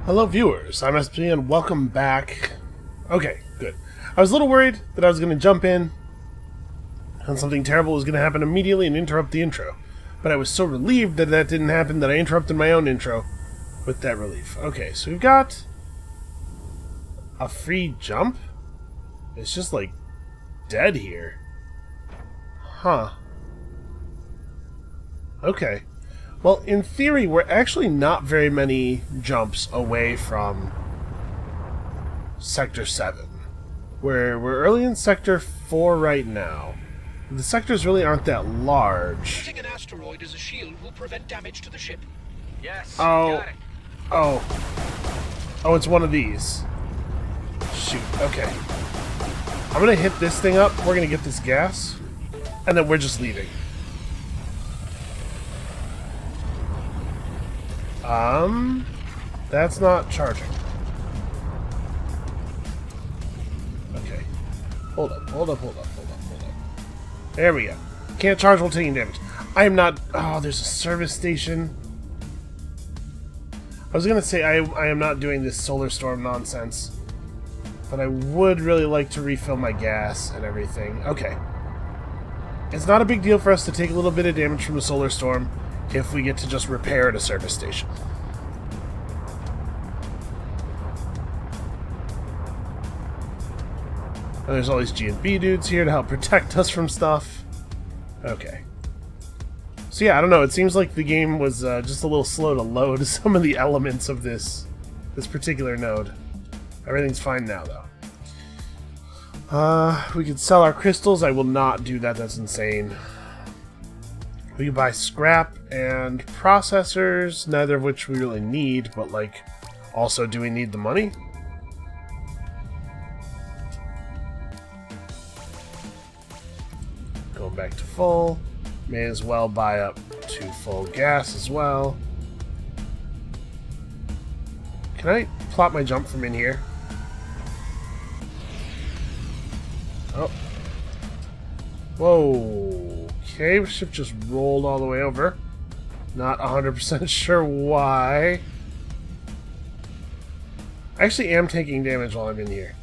Hello viewers, I'm SP and welcome back. Okay, good. I was a little worried that I was going to jump in and something terrible was going to happen immediately and interrupt the intro. But I was so relieved that that didn't happen that I interrupted my own intro with that relief. Okay, so we've got a free jump? It's just like dead here. Huh. Okay. Well, in theory, we're actually not very many jumps away from Sector 7. We're early in Sector 4 right now. The sectors really aren't that large. Using an asteroid as a shield will prevent damage to the ship. Yes. Oh. Got it. Oh, it's one of these. Shoot, okay. I'm gonna hit this thing up, we're gonna get this gas, and then we're just leaving. That's not charging. Okay. Hold up. There we go. Can't charge while taking damage. I am not... Oh, there's a service station. I was gonna say I am not doing this solar storm nonsense, but I would really like to refill my gas and everything. Okay. It's not a big deal for us to take a little bit of damage from the solar storm if we get to just repair at a service station. And there's all these G&B dudes here to help protect us from stuff. Okay. So yeah, I don't know, it seems like the game was just a little slow to load some of the elements of this particular node. Everything's fine now, though. We could sell our crystals. I will not do that, that's insane. We can buy scrap and processors, neither of which we really need, but, like, also do we need the money? Going back to full. May as well buy up to full gas as well. Can I plot my jump from in here? Oh. Whoa. Okay, ship just rolled all the way over. Not 100% sure why. I actually am taking damage while I'm in here.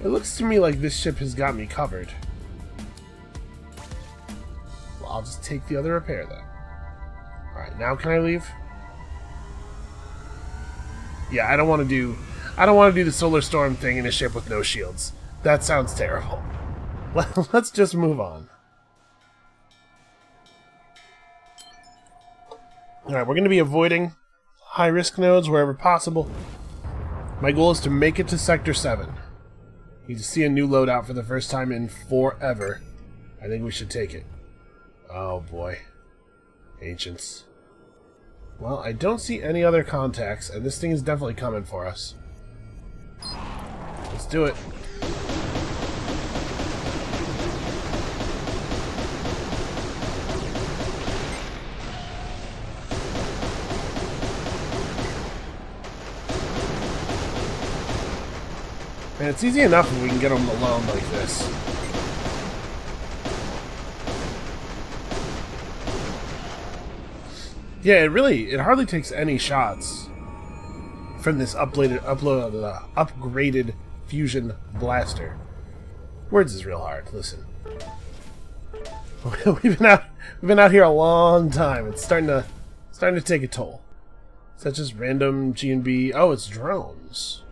It looks to me like this ship has got me covered. Well, I'll just take the other repair then. Alright, now can I leave? Yeah, I don't want to do the solar storm thing in a ship with no shields. That sounds terrible. Let's just move on. Alright, we're going to be avoiding high-risk nodes wherever possible. My goal is to make it to Sector 7. Need to see a new loadout for the first time in forever. I think we should take it. Oh boy. Ancients. Well, I don't see any other contacts, and this thing is definitely coming for us. Let's do it. And it's easy enough if we can get them alone like this. Yeah, it hardly takes any shots from this upgraded fusion blaster. Words is real hard. Listen, we've been out here a long time. It's starting to take a toll. Such as random G&B. Oh, it's drones.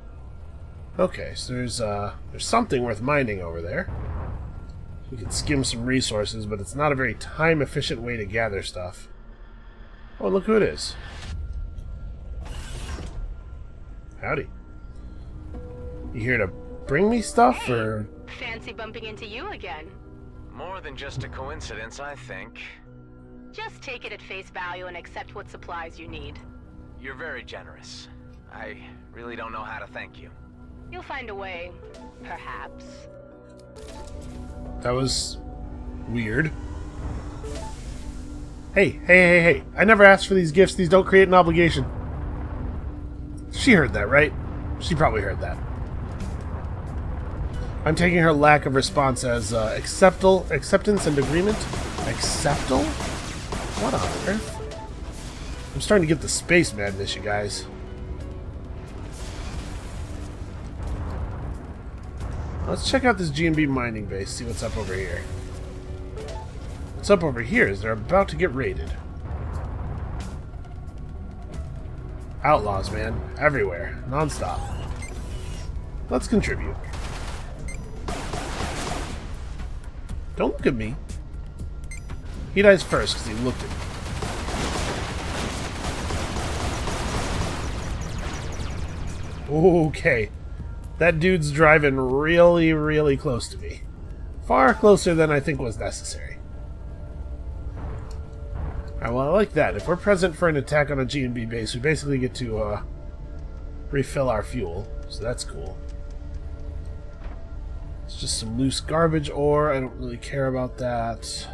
Okay, so there's something worth mining over there. We can skim some resources, but it's not a very time-efficient way to gather stuff. Oh, look who it is. Howdy. You here to bring me stuff, or...? Fancy bumping into you again. More than just a coincidence, I think. Just take it at face value and accept what supplies you need. You're very generous. I really don't know how to thank you. You'll find a way, perhaps. That was weird. Hey. I never asked for these gifts. These don't create an obligation. She heard that, right? She probably heard that. I'm taking her lack of response as acceptance and agreement. Acceptal? What on earth? I'm starting to get the space madness, you guys. Let's check out this G&B mining base, see what's up over here. What's up over here is they're about to get raided. Outlaws, man. Everywhere. Non-stop. Let's contribute. Don't look at me. He dies first because he looked at me. Okay. That dude's driving really, really close to me. Far closer than I think was necessary. Alright, well, I like that. If we're present for an attack on a G&B base, we basically get to refill our fuel. So that's cool. It's just some loose garbage ore. I don't really care about that.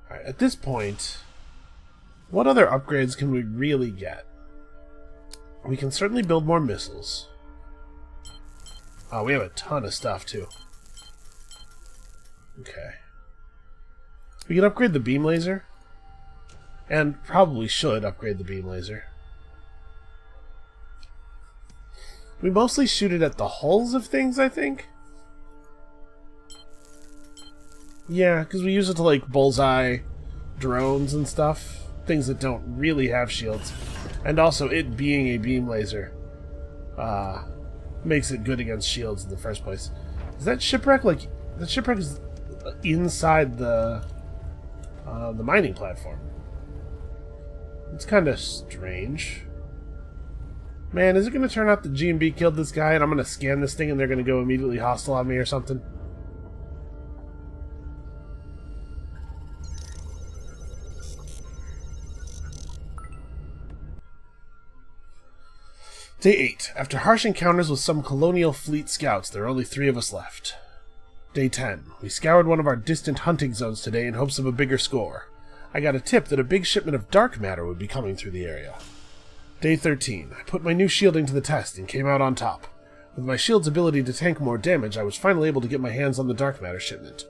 Alright, at this point, what other upgrades can we really get? We can certainly build more missiles. Oh, we have a ton of stuff, too. Okay. We can upgrade the beam laser. And probably should upgrade the beam laser. We mostly shoot it at the hulls of things, I think? Yeah, because we use it to, like, bullseye drones and stuff. Things that don't really have shields. And also, it being a beam laser makes it good against shields in the first place. Is that shipwreck, like... The shipwreck is inside the mining platform. It's kind of strange. Man, is it going to turn out that G&B killed this guy and I'm going to scan this thing and they're going to go immediately hostile on me or something? Day 8. After harsh encounters with some colonial fleet scouts, there are only 3 of us left. Day 10. We scoured one of our distant hunting zones today in hopes of a bigger score. I got a tip that a big shipment of dark matter would be coming through the area. Day 13. I put my new shielding to the test and came out on top. With my shield's ability to tank more damage, I was finally able to get my hands on the dark matter shipment.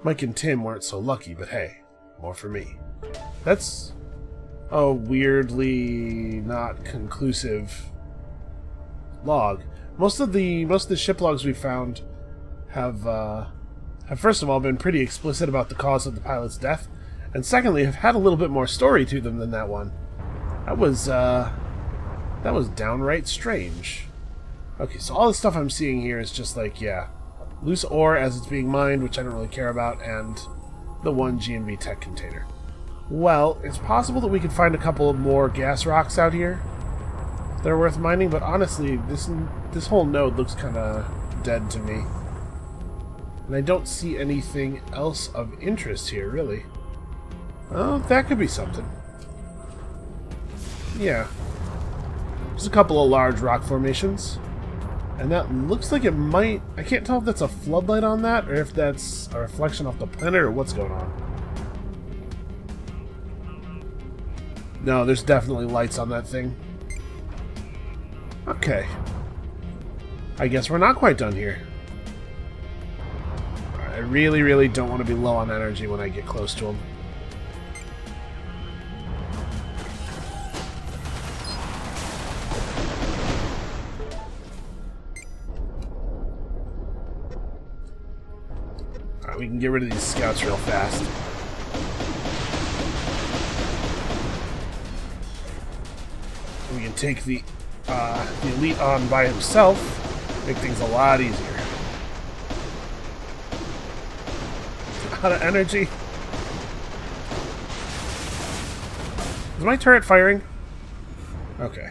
Mike and Tim weren't so lucky, but hey, more for me. That's a weirdly not conclusive log. Most of the ship logs we found have first of all been pretty explicit about the cause of the pilot's death, and secondly have had a little bit more story to them than that one. That was downright strange. Okay, so all the stuff I'm seeing here is just like, yeah, loose ore as it's being mined, which I don't really care about, and the one G&B tech container. Well, it's possible that we could find a couple of more gas rocks out here that are worth mining, but honestly, this whole node looks kind of dead to me. And I don't see anything else of interest here, really. Oh, that could be something. Yeah. There's a couple of large rock formations. And that looks like it might... I can't tell if that's a floodlight on that, or if that's a reflection off the planet, or what's going on. No, there's definitely lights on that thing. Okay. I guess we're not quite done here. I really, really don't want to be low on energy when I get close to him. Alright, we can get rid of these scouts real fast. We can take the elite on by himself, make things a lot easier. Out of energy. Is my turret firing? Okay.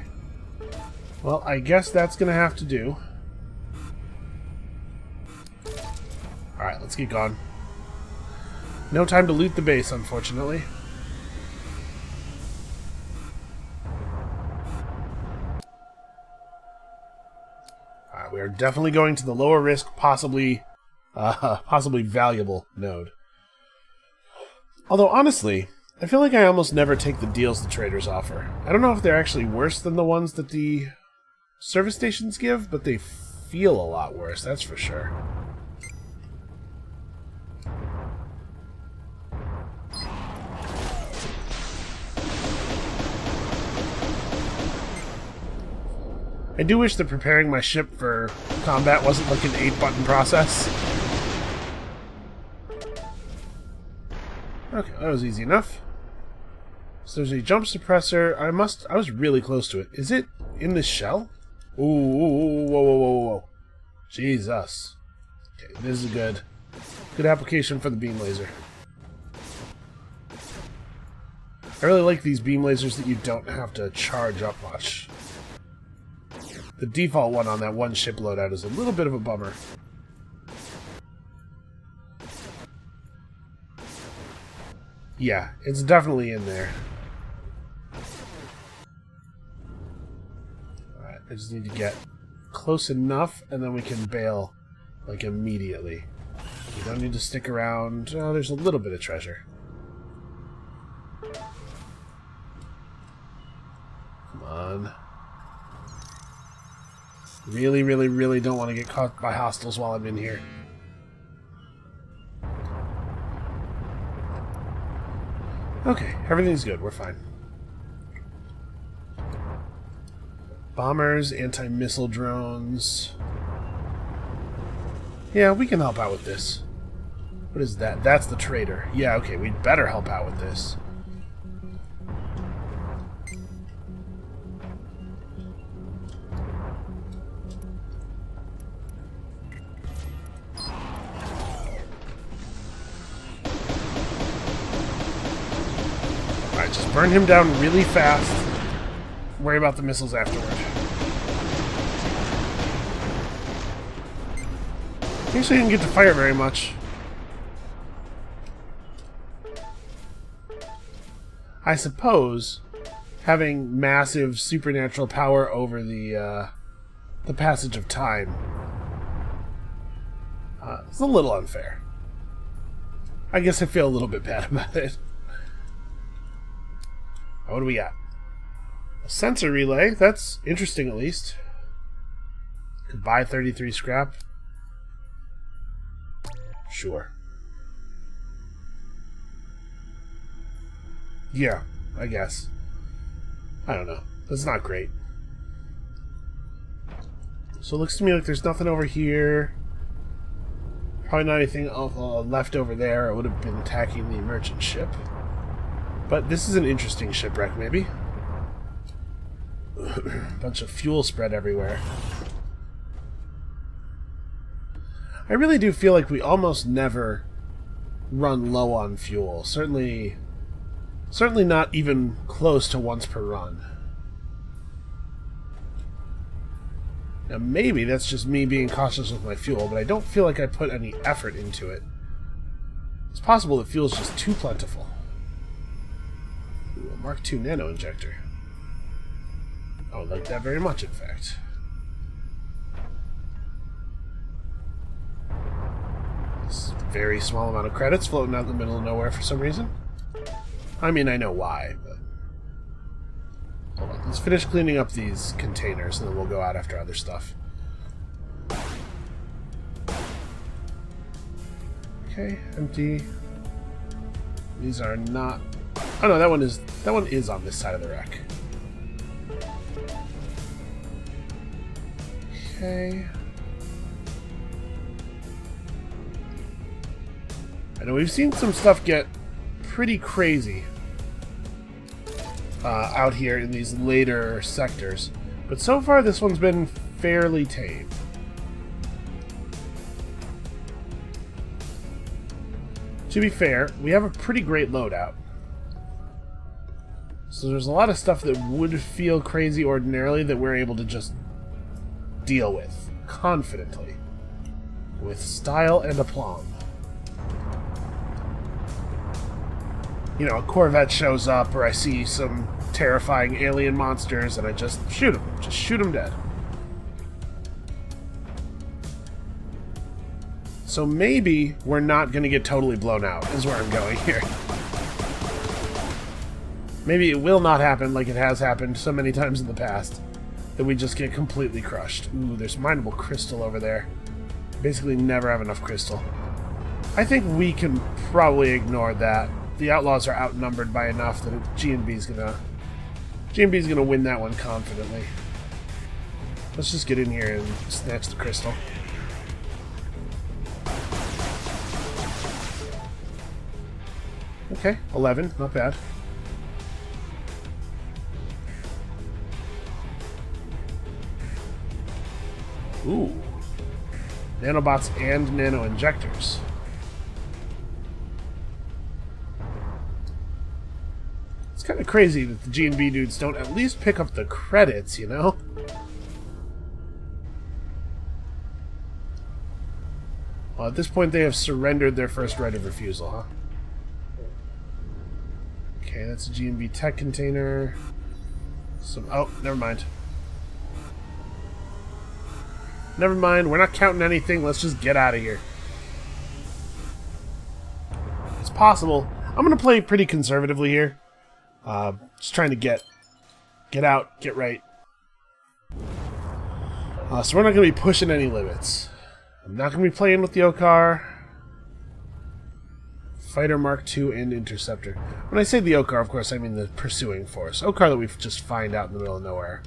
Well, I guess that's gonna have to do. Alright, let's get going. No time to loot the base, unfortunately. Alright, we are definitely going to the lower risk, possibly valuable node. Although, honestly, I feel like I almost never take the deals the traders offer. I don't know if they're actually worse than the ones that the service stations give, but they feel a lot worse, that's for sure. I do wish that preparing my ship for combat wasn't like an 8-button process. Okay, that was easy enough. So there's a jump suppressor. I was really close to it. Is it in this shell? Ooh, whoa, whoa, whoa, whoa, whoa. Jesus. Okay, this is a good application for the beam laser. I really like these beam lasers that you don't have to charge up much. The default one on that one ship loadout is a little bit of a bummer. Yeah, it's definitely in there. Alright, I just need to get close enough, and then we can bail, like, immediately. You don't need to stick around. Oh, there's a little bit of treasure. Come on. Really, really, really don't want to get caught by hostiles while I'm in here. Okay, everything's good. We're fine. Bombers, anti-missile drones. Yeah, we can help out with this. What is that? That's the trader. Yeah, okay, we'd better help out with this. Alright, just burn him down really fast. Worry about the missiles afterward. Actually didn't get to fire very much. I suppose having massive supernatural power over the passage of time is a little unfair. I guess I feel a little bit bad about it. What do we got? A sensor relay. That's interesting, at least. Could buy 33 scrap. Sure. Yeah, I guess. I don't know. That's not great. So it looks to me like there's nothing over here. Probably not anything left over there. I would have been attacking the merchant ship. But this is an interesting shipwreck, maybe. Bunch of fuel spread everywhere. I really do feel like we almost never run low on fuel. Certainly not even close to once per run. Now maybe that's just me being cautious with my fuel, but I don't feel like I put any effort into it. It's possible that fuel's just too plentiful. Ooh, a Mark II nano injector. I would like that very much, in fact. This very small amount of credits floating out in the middle of nowhere for some reason. I mean, I know why, but... Hold on, let's finish cleaning up these containers, and then we'll go out after other stuff. Okay, empty. These are not... Oh no, that one is on this side of the wreck. Okay. I know we've seen some stuff get pretty crazy out here in these later sectors, but so far this one's been fairly tame. To be fair, we have a pretty great loadout. So there's a lot of stuff that would feel crazy ordinarily that we're able to just deal with confidently, with style and aplomb. You know, a Corvette shows up, or I see some terrifying alien monsters, and I just shoot them. Just shoot them dead. So maybe we're not going to get totally blown out, is where I'm going here. Maybe it will not happen like it has happened so many times in the past, that we just get completely crushed. Ooh, there's mineable crystal over there. Basically never have enough crystal. I think we can probably ignore that. The Outlaws are outnumbered by enough that G&B's gonna win that one confidently. Let's just get in here and snatch the crystal. Okay, 11, not bad. Ooh. Nanobots and nano injectors. It's kind of crazy that the G&B dudes don't at least pick up the credits, you know? Well, at this point they have surrendered their first right of refusal, huh? Okay, that's a G&B tech container. Oh, never mind. Never mind, we're not counting anything, let's just get out of here. It's possible. I'm gonna play pretty conservatively here. Just trying to get out, get right. So we're not gonna be pushing any limits. I'm not gonna be playing with the Okar. Fighter Mark II and Interceptor. When I say the Okar, of course, I mean the pursuing force. Okar that we just find out in the middle of nowhere.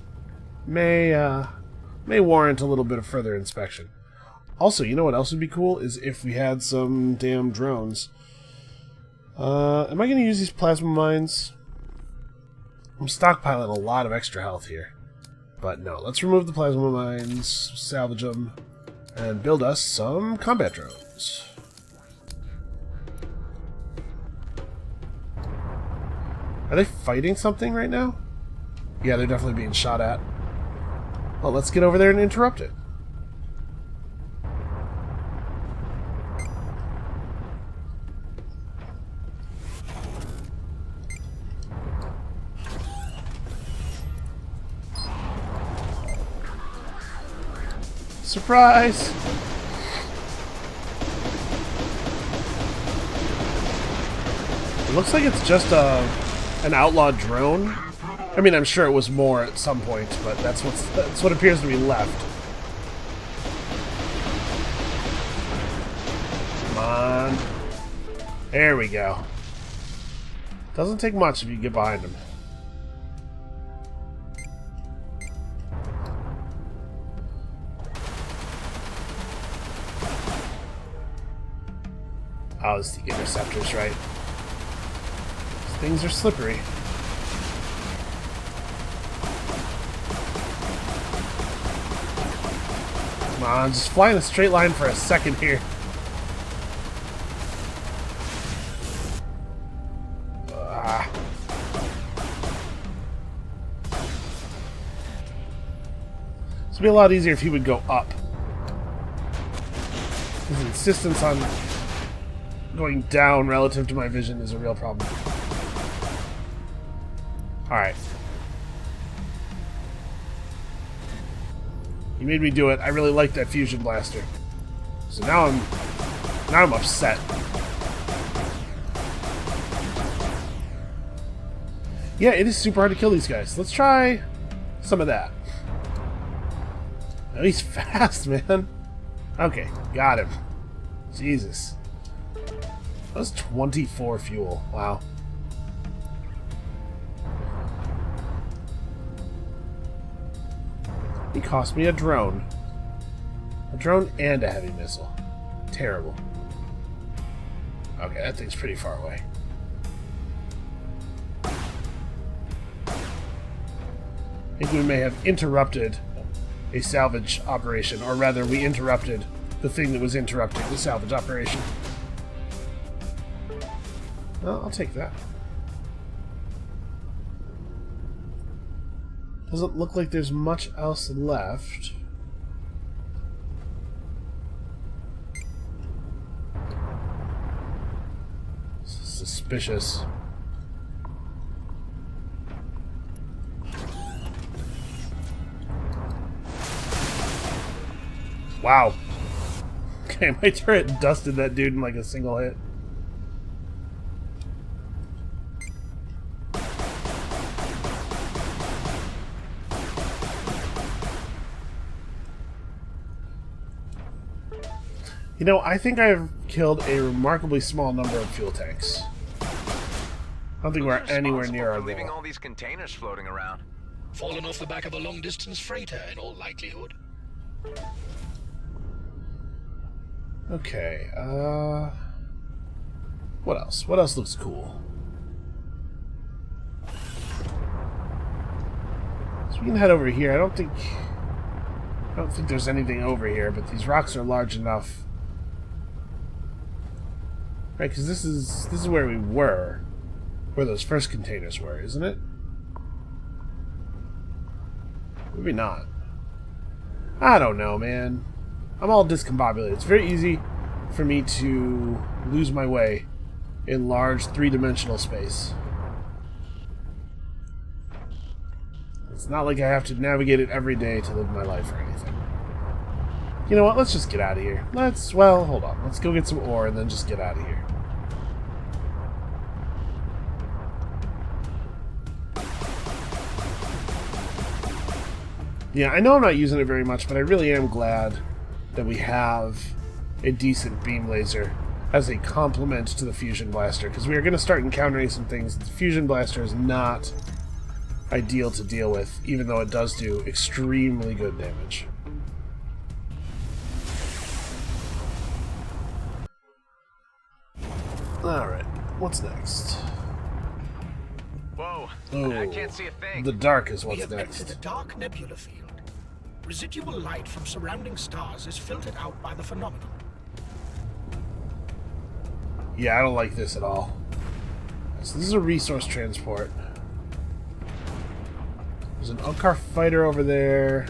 May warrant a little bit of further inspection. Also, you know what else would be cool? Is if we had some damn drones. Am I going to use these plasma mines? I'm stockpiling a lot of extra health here. But no, let's remove the plasma mines, salvage them, and build us some combat drones. Are they fighting something right now? Yeah, they're definitely being shot at. Well, let's get over there and interrupt it. Surprise! It looks like it's just an outlaw drone. I mean, I'm sure it was more at some point, but that's what appears to be left. Come on. There we go. Doesn't take much if you get behind him. Oh, it's the interceptors, right? These things are slippery. Come on, just fly in a straight line for a second here. This would be a lot easier if he would go up. His insistence on going down relative to my vision is a real problem. Alright. You made me do it. I really like that fusion blaster. So now I'm upset. Yeah, it is super hard to kill these guys. Let's try some of that. Oh, he's fast, man. Okay, got him. Jesus. That was 24 fuel. Wow. He cost me a drone. A drone and a heavy missile. Terrible. Okay, that thing's pretty far away. I think we may have interrupted a salvage operation, or rather, we interrupted the thing that was interrupting the salvage operation. Well, I'll take that. Doesn't look like there's much else left. Suspicious. Wow. Okay, my turret dusted that dude in like a single hit. You know, I think I've killed a remarkably small number of fuel tanks. I don't think we're anywhere near our goal. Leaving all these containers floating around. Fallen off the back of a long-distance freighter, in all likelihood. Okay, what else? What else looks cool? So we can head over here. I don't think there's anything over here, but these rocks are large enough. Right, because this is where we were. Where those first containers were, isn't it? Maybe not. I don't know, man. I'm all discombobulated. It's very easy for me to lose my way in large three-dimensional space. It's not like I have to navigate it every day to live my life or anything. You know what? Let's just get out of here. Well, hold on. Let's go get some ore and then just get out of here. Yeah, I know I'm not using it very much, but I really am glad that we have a decent beam laser as a complement to the fusion blaster, because we are going to start encountering some things that the fusion blaster is not ideal to deal with, even though it does do extremely good damage. Alright, what's next? Whoa, Oh, I can't see a thing. the dark is We what's have next. entered a dark nebula field. Residual light from surrounding stars is filtered out by the phenomenon. Yeah, I don't like this at all. So this is a resource transport. There's an Unkar fighter over there.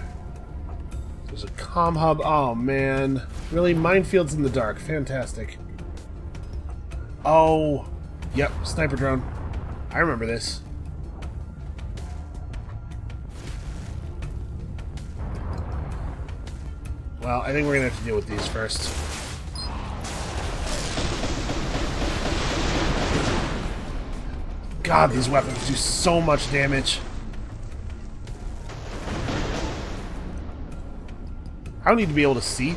There's a comm hub. Oh, man. Really? Minefields in the dark. Fantastic. Oh. Yep, sniper drone. I remember this. Well, I think we're going to have to deal with these first. God, these weapons do so much damage. I don't need to be able to see.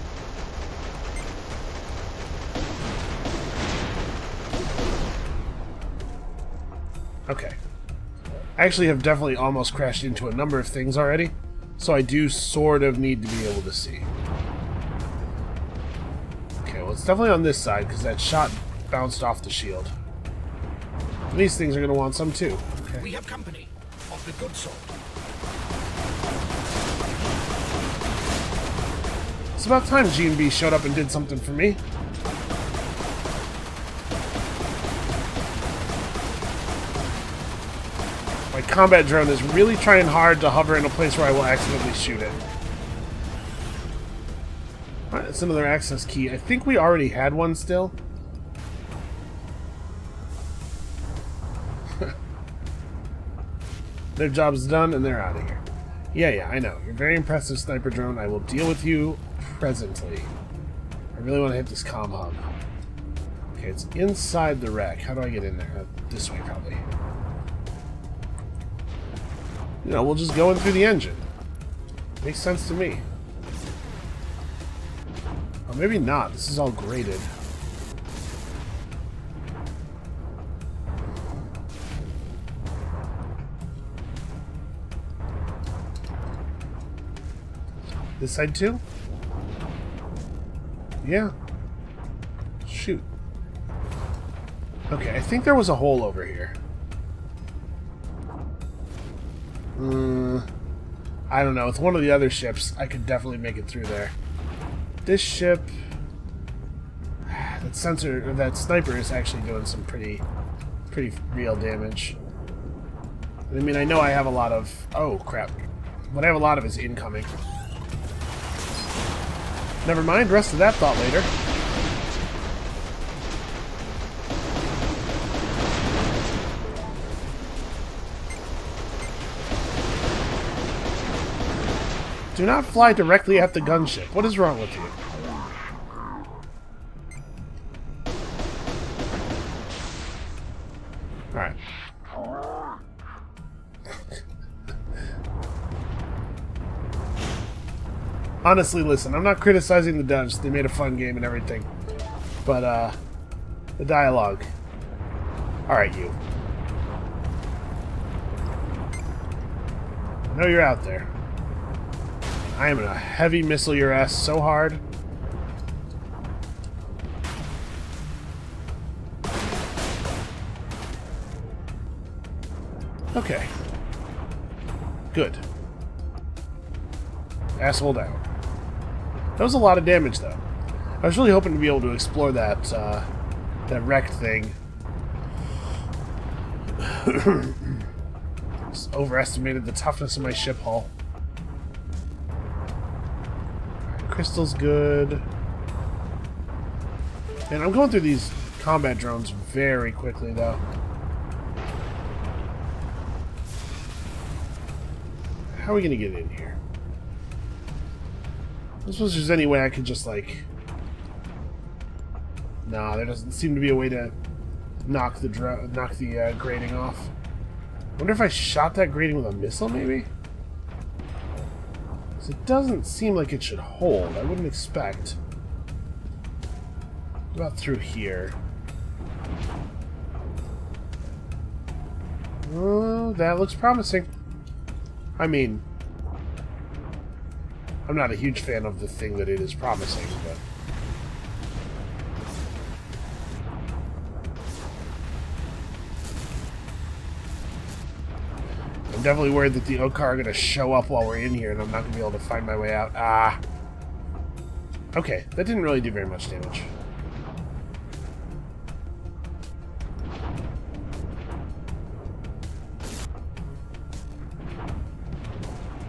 Okay. I actually have definitely almost crashed into a number of things already, so I do sort of need to be able to see. Okay, well, it's definitely on this side, because that shot bounced off the shield. These things are going to want some too. Okay. We have company of the good sort. It's about time G&B showed up and did something for me. My combat drone is really trying hard to hover in a place where I will accidentally shoot it. Alright, that's another access key. I think we already had one still. Their job's done and they're out of here. Yeah, I know. You're very impressive, sniper drone. I will deal with you presently. I really want to hit this comm hub. Okay, it's inside the wreck. How do I get in there? This way, probably. You know, we'll just go in through the engine. Makes sense to me. Or maybe not. This is all graded. This side too? Yeah. Shoot. Okay, I think there was a hole over here. I don't know. With one of the other ships, I could definitely make it through there. This ship... That sensor, or that sniper is actually doing some pretty real damage. I mean, I know I have a lot of... Oh, crap. What I have a lot of is incoming. Never mind, rest of that thought later. Do not fly directly at the gunship. What is wrong with you? Alright. Honestly, listen, I'm not criticizing the devs. They made a fun game and everything. But, the dialogue. Alright, you. I know you're out there. I am gonna heavy missile your ass so hard. Okay. Good. Asshole down. That was a lot of damage, though. I was really hoping to be able to explore that, that wrecked thing. Just overestimated the toughness of my ship hull. Alright, crystal's good. And I'm going through these combat drones very quickly, though. How are we gonna get in here? I suppose there's any way I could just, like... Nah, there doesn't seem to be a way to knock the grating off. I wonder if I shot that grating with a missile, maybe? Because it doesn't seem like it should hold. I wouldn't expect. What about through here? Oh, that looks promising. I mean, I'm not a huge fan of the thing that it is promising, but... I'm definitely worried that the Okar are going to show up while we're in here and I'm not going to be able to find my way out. Ah. Okay, that didn't really do very much damage.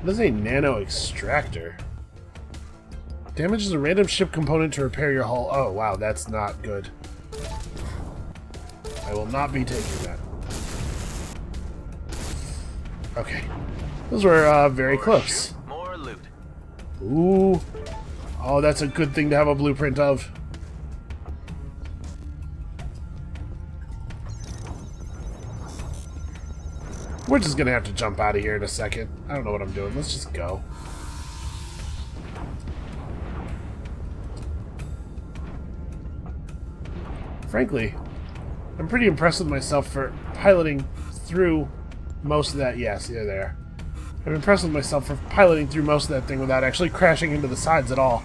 What is a nano extractor? Damages a random ship component to repair your hull. Oh, wow, that's not good. I will not be taking that. Okay. Those were very close. More loot. Ooh. Oh, that's a good thing to have a blueprint of. We're just gonna have to jump out of here in a second. I don't know what I'm doing. Let's just go. Frankly, I'm pretty impressed with myself for piloting through most of that. Yes, yeah, there. I'm impressed with myself for piloting through most of that thing without actually crashing into the sides at all.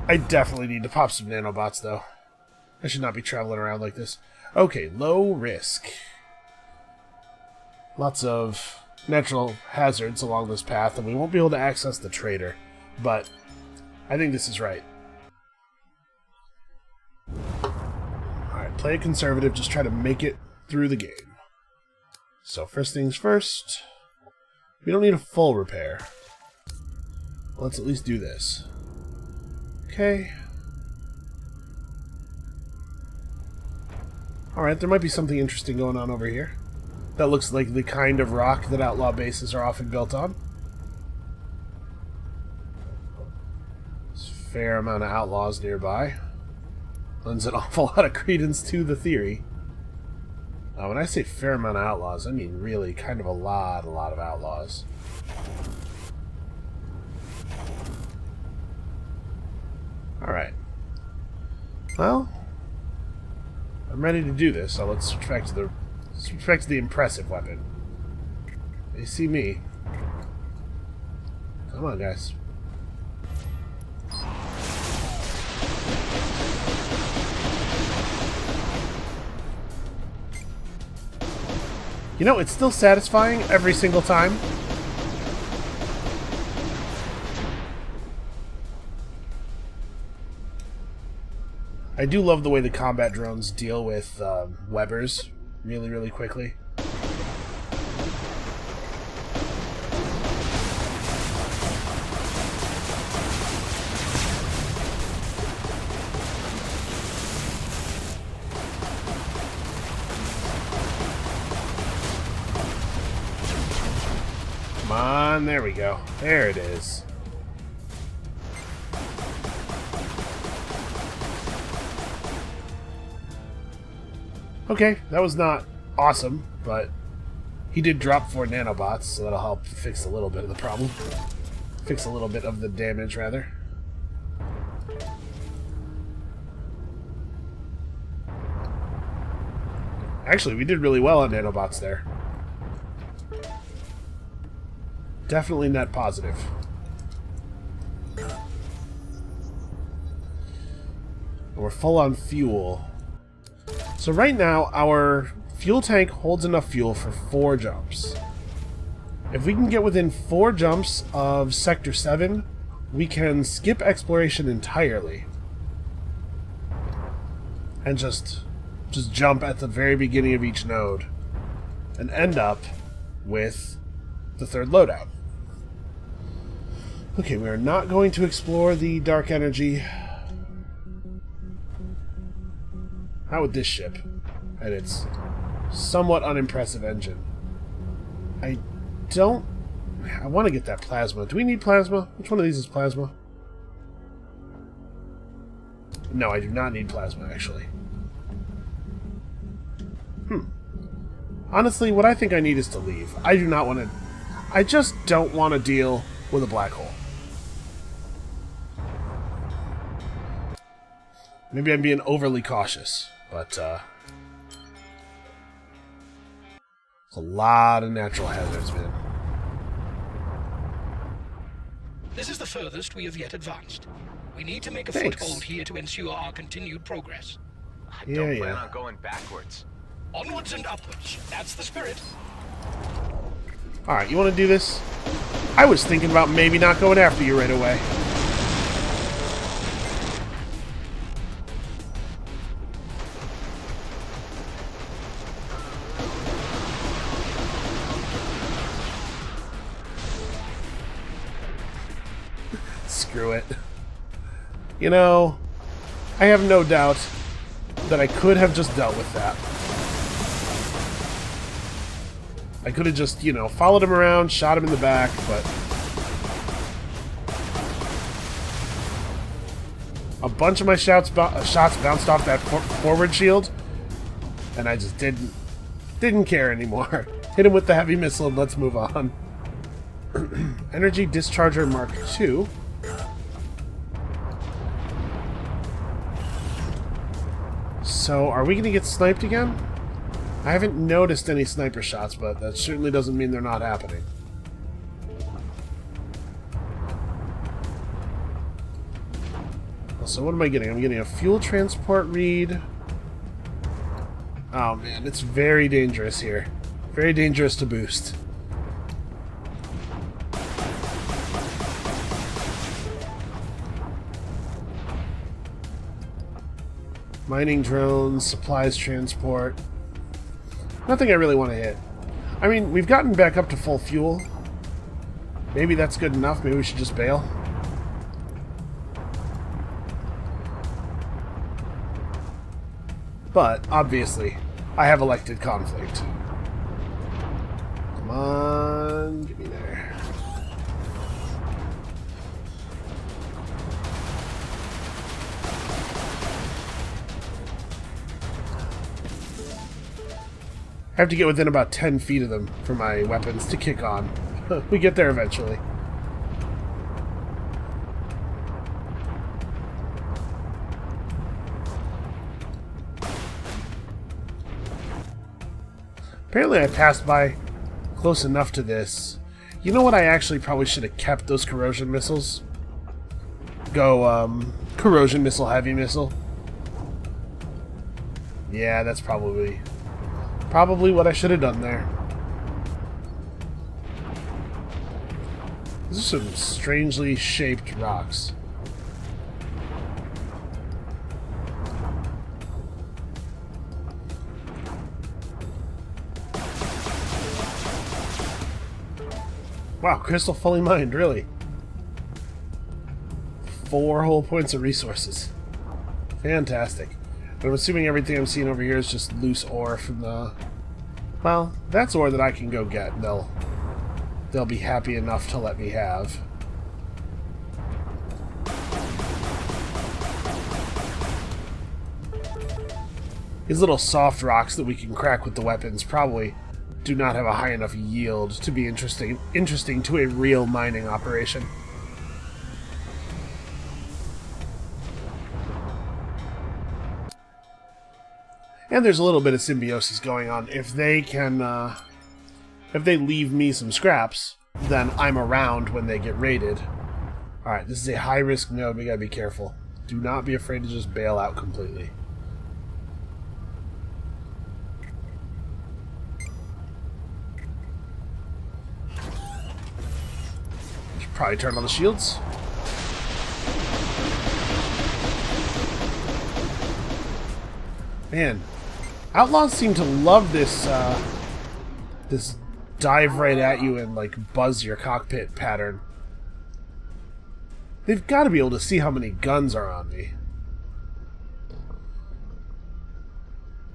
I definitely need to pop some nanobots, though. I should not be traveling around like this. Okay, low risk. Lots of natural hazards along this path, and we won't be able to access the trader. But I think this is right. Alright, play it conservative, just try to make it through the game. So first things first, we don't need a full repair. Let's at least do this. Okay. Alright, there might be something interesting going on over here. That looks like the kind of rock that outlaw bases are often built on. There's a fair amount of outlaws nearby. Lends an awful lot of credence to the theory. When I say fair amount of outlaws, I mean really kind of a lot of outlaws. Alright. Well, I'm ready to do this, so let's switch back to the impressive weapon. They see me. Come on, guys. You know, it's still satisfying every single time. I do love the way the combat drones deal with webbers really quickly. Come on, there we go. There it is. Okay, that was not awesome, but he did drop 4 nanobots, so that'll help fix a little bit of the problem. Fix a little bit of the damage, rather. Actually, we did really well on nanobots there. Definitely net positive. We're full on fuel. So right now, our fuel tank holds enough fuel for 4 jumps. If we can get within 4 jumps of Sector 7, we can skip exploration entirely. And just jump at the very beginning of each node. And end up with the 3rd loadout. Okay, we are not going to explore the dark energy. Not with this ship. And its somewhat unimpressive engine. I want to get that plasma. Do we need plasma? Which one of these is plasma? No, I do not need plasma, actually. Honestly, what I think I need is to leave. I do not want to... I just don't want to deal with a black hole. Maybe I'm being overly cautious, but, it's a lot of natural hazards, man. This is the furthest we have yet advanced. We need to make a Thanks. foothold here to ensure our continued progress. I don't plan on going backwards. Onwards and upwards. That's the spirit. Alright, you want to do this? I was thinking about maybe not going after you right away. Screw it. You know, I have no doubt that I could have just dealt with that. I could have just, you know, followed him around, shot him in the back, but... a bunch of my shots bounced off that forward shield, and I just didn't care anymore. Hit him with the heavy missile and let's move on. Energy Discharger Mark II. So, are we going to get sniped again? I haven't noticed any sniper shots, but that certainly doesn't mean they're not happening. So what am I getting? I'm getting a fuel transport read. Oh man, it's very dangerous here. Very dangerous to boost. Mining drones, supplies transport. Nothing I really want to hit. I mean, we've gotten back up to full fuel. Maybe that's good enough. Maybe we should just bail. But, obviously, I have elected conflict. Come on, get me there. I have to get within about 10 feet of them for my weapons to kick on. We get there eventually. Apparently I passed by close enough to this. You know what, I actually probably should have kept those corrosion missiles. Go, corrosion missile, heavy missile. Yeah, that's probably what I should have done there. These are some strangely shaped rocks. Wow, crystal fully mined, really. 4 whole points of resources. Fantastic. But I'm assuming everything I'm seeing over here is just loose ore from the... Well, that's ore that I can go get. They'll be happy enough to let me have. These little soft rocks that we can crack with the weapons probably do not have a high enough yield to be interesting to a real mining operation. And there's a little bit of symbiosis going on. If they can, if they leave me some scraps, then I'm around when they get raided. Alright, this is a high-risk node. We gotta be careful. Do not be afraid to just bail out completely. Should probably turn on the shields. Man, outlaws seem to love this, this dive right at you and, like, buzz your cockpit pattern. They've got to be able to see how many guns are on me.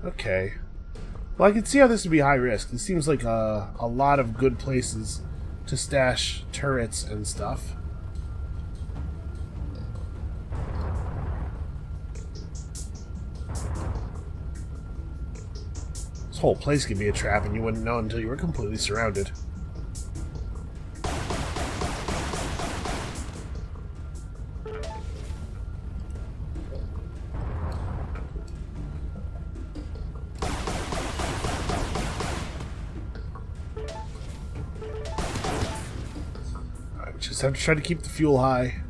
Okay. Well, I can see how this would be high risk. This seems like a lot of good places to stash turrets and stuff. This whole place could be a trap and you wouldn't know until you were completely surrounded. Alright, we just have to try to keep the fuel high.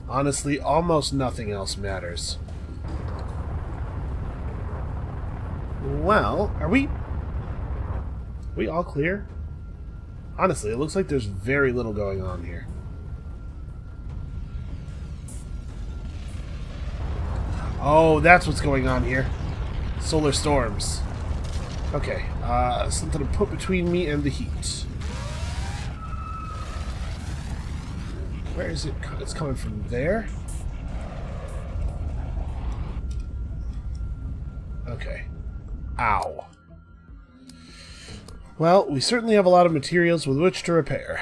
Honestly, almost nothing else matters. Well, are we all clear? Honestly, it looks like there's very little going on here. Oh, that's what's going on here. Solar storms. Okay, something to put between me and the heat. Where is it? It's coming from there? Okay. Ow. Well, we certainly have a lot of materials with which to repair.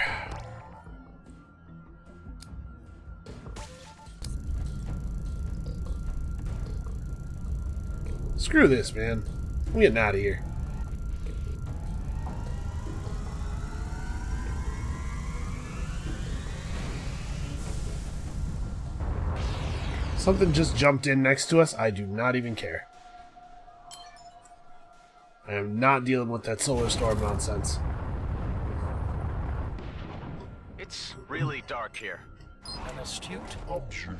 Screw this, man. I'm getting out of here. Something just jumped in next to us. I do not even care. I am not dealing with that solar storm nonsense. It's really dark here. An astute option.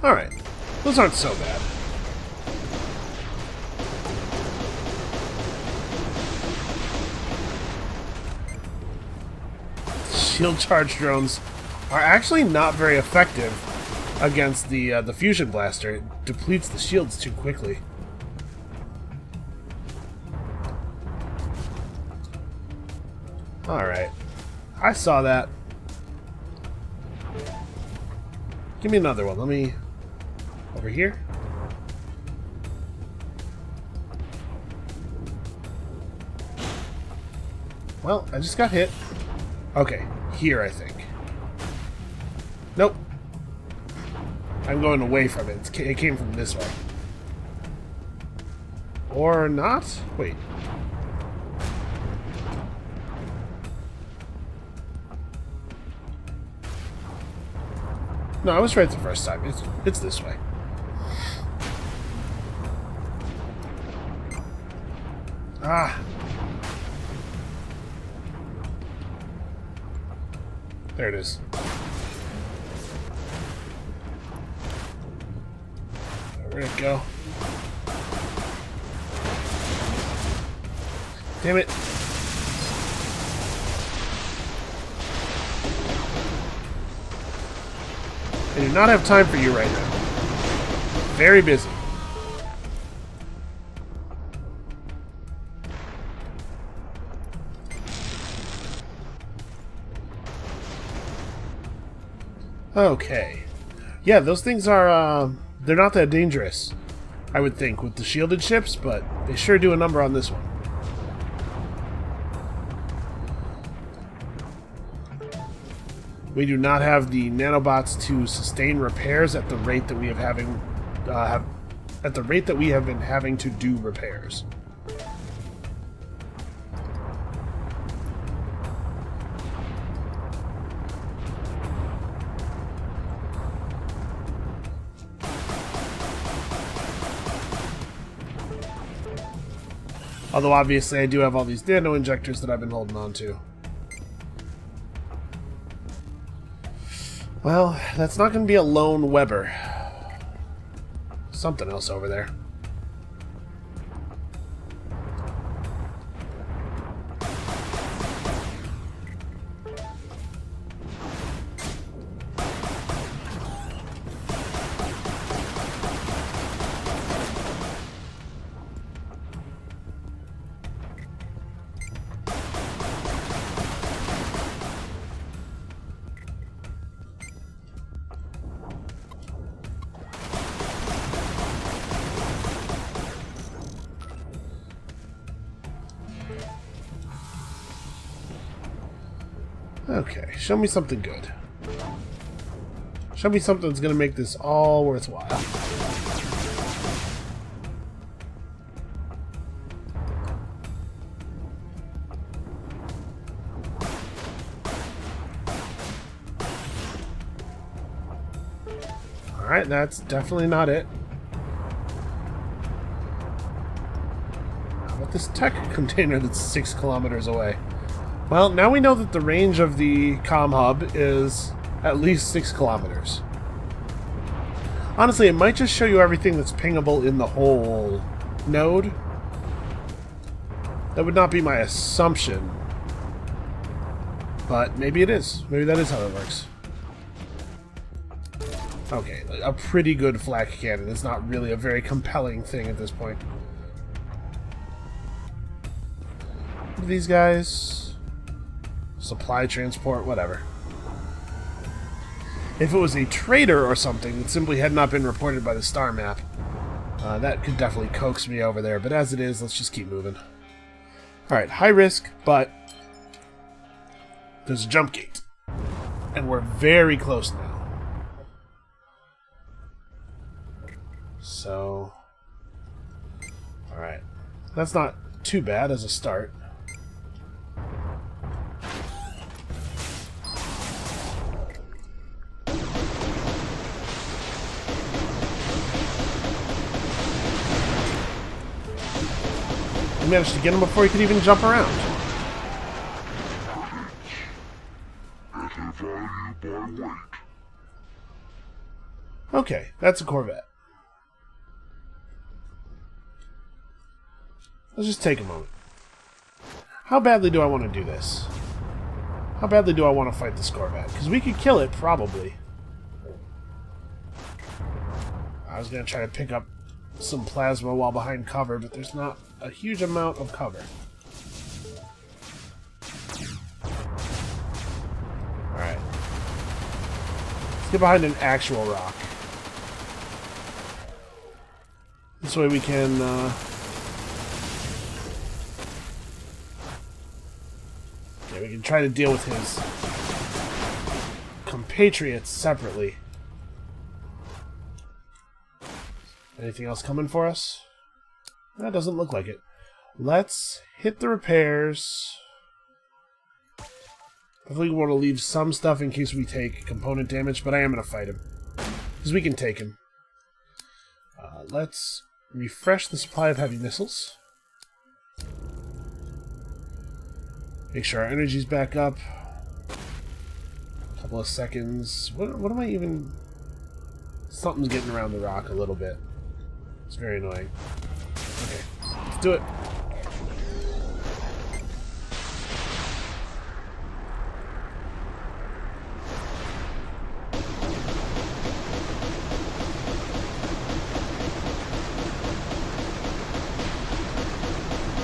Alright. Those aren't so bad. Shield charge drones are actually not very effective against the fusion blaster. It depletes the shields too quickly. Alright. I saw that. Give me another one. Let me... Over here? Well, I just got hit. Okay, here I think. Nope. I'm going away from it. It came from this way. Or not? Wait. No, I was right the first time. It's this way. Ah. There it is. Where'd it go? Damn it. I do not have time for you right now. Very busy. Okay. Yeah, those things are, they're not that dangerous, I would think, with the shielded ships, but they sure do a number on this one. We do not have the nanobots to sustain repairs at the rate that we have at the rate that we have been having to do repairs. Although obviously I do have all these nano injectors that I've been holding on to. Well, that's not going to be a lone Weber. Something else over there. Okay, show me something good. Show me something that's going to make this all worthwhile. Alright, that's definitely not it. How about this tech container that's 6 kilometers away? Well, now we know that the range of the comm hub is at least 6 kilometers. Honestly, it might just show you everything that's pingable in the whole node. That would not be my assumption. But maybe it is. Maybe that is how it works. Okay, a pretty good flak cannon is not really a very compelling thing at this point. What are these guys? Supply transport, whatever. If it was a trader or something that simply had not been reported by the star map, that could definitely coax me over there. But as it is, let's just keep moving. Alright, high risk, but there's a jump gate. And we're very close now. So, alright. That's not too bad as a start. We managed to get him before he could even jump around. Okay, that's a Corvette. Let's just take a moment. How badly do I want to do this? How badly do I want to fight this Corvette? Because we could kill it, probably. I was going to try to pick up some plasma while behind cover, but there's not a huge amount of cover. Alright. Let's get behind an actual rock. This way we can, we can try to deal with his compatriots separately. Anything else coming for us? That doesn't look like it. Let's hit the repairs. Definitely want to leave some stuff in case we take component damage, but I am going to fight him. Because we can take him. Let's refresh the supply of heavy missiles. Make sure our energy's back up. A couple of seconds. What am I even... Something's getting around the rock a little bit. It's very annoying. Okay, let's do it.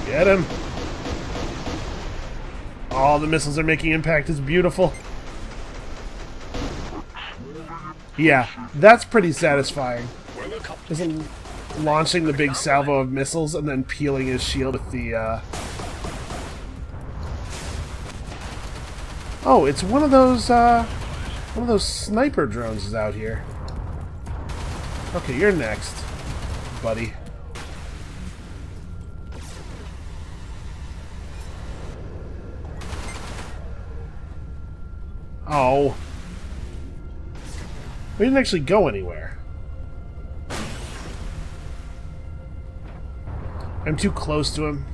Get him! All the missiles are making impact. It's beautiful. Yeah, that's pretty satisfying. Isn't launching the big salvo of missiles and then peeling his shield with the, Oh, it's one of those sniper drones is out here. Okay, you're next. buddy. Oh. We didn't actually go anywhere. I'm too close to him.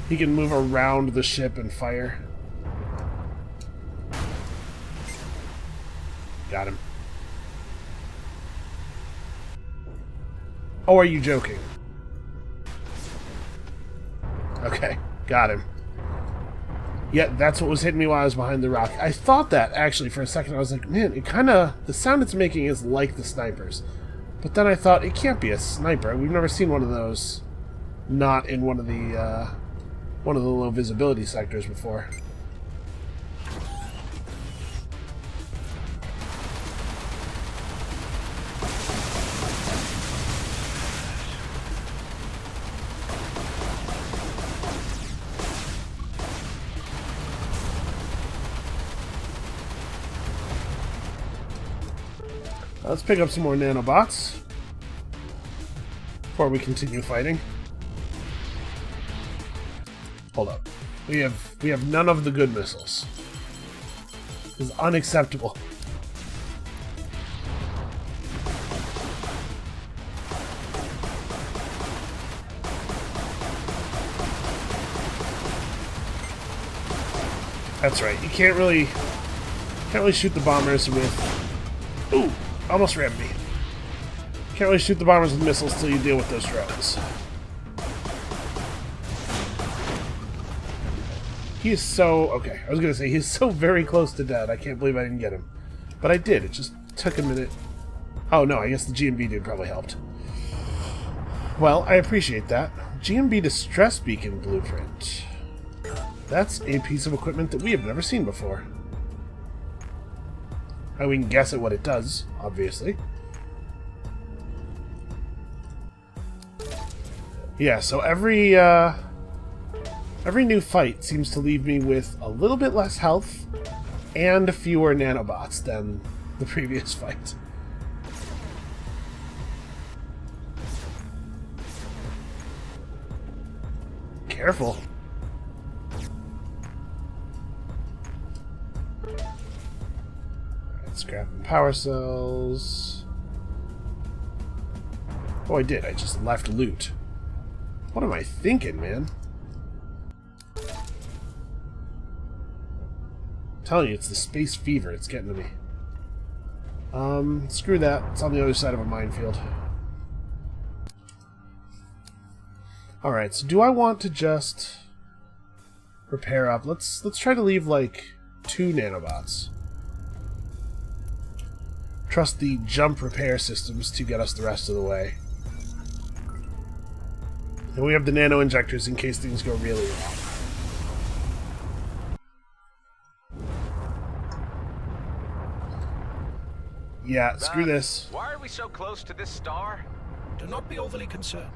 He can move around the ship and fire. Got him. Oh, are you joking? Okay, got him. Yeah, that's what was hitting me while I was behind the rock. I thought that, actually, for a second. I was like, man, it kind of... The sound it's making is like the snipers. But then I thought, it can't be a sniper. We've never seen one of those not in one of the low visibility sectors before. Let's pick up some more nanobots before we continue fighting. Hold up. We have none of the good missiles. This is unacceptable. That's right. You can't really shoot the bombers with... Ooh! Almost rammed me. Can't really shoot the bombers with missiles till you deal with those drones. He is so... Okay, I was gonna say, he's so very close to dead. I can't believe I didn't get him. But I did. It just took a minute. Oh no, I guess the GMB dude probably helped. Well, I appreciate that. GMB Distress Beacon Blueprint. That's a piece of equipment that we have never seen before. We can guess at what it does, obviously. Yeah, so every new fight seems to leave me with a little bit less health and fewer nanobots than the previous fight. Careful. Scrapping power cells. Oh, I did. I just left loot. What am I thinking, man? I'm telling you, it's the space fever. It's getting to me. Screw that. It's on the other side of a minefield. Alright, so do I want to just repair up? Let's try to leave, like, 2 nanobots. Trust the jump repair systems to get us the rest of the way. And we have the nano injectors in case things go really wrong. Yeah, screw this. Why are we so close to this star? Do not be overly concerned.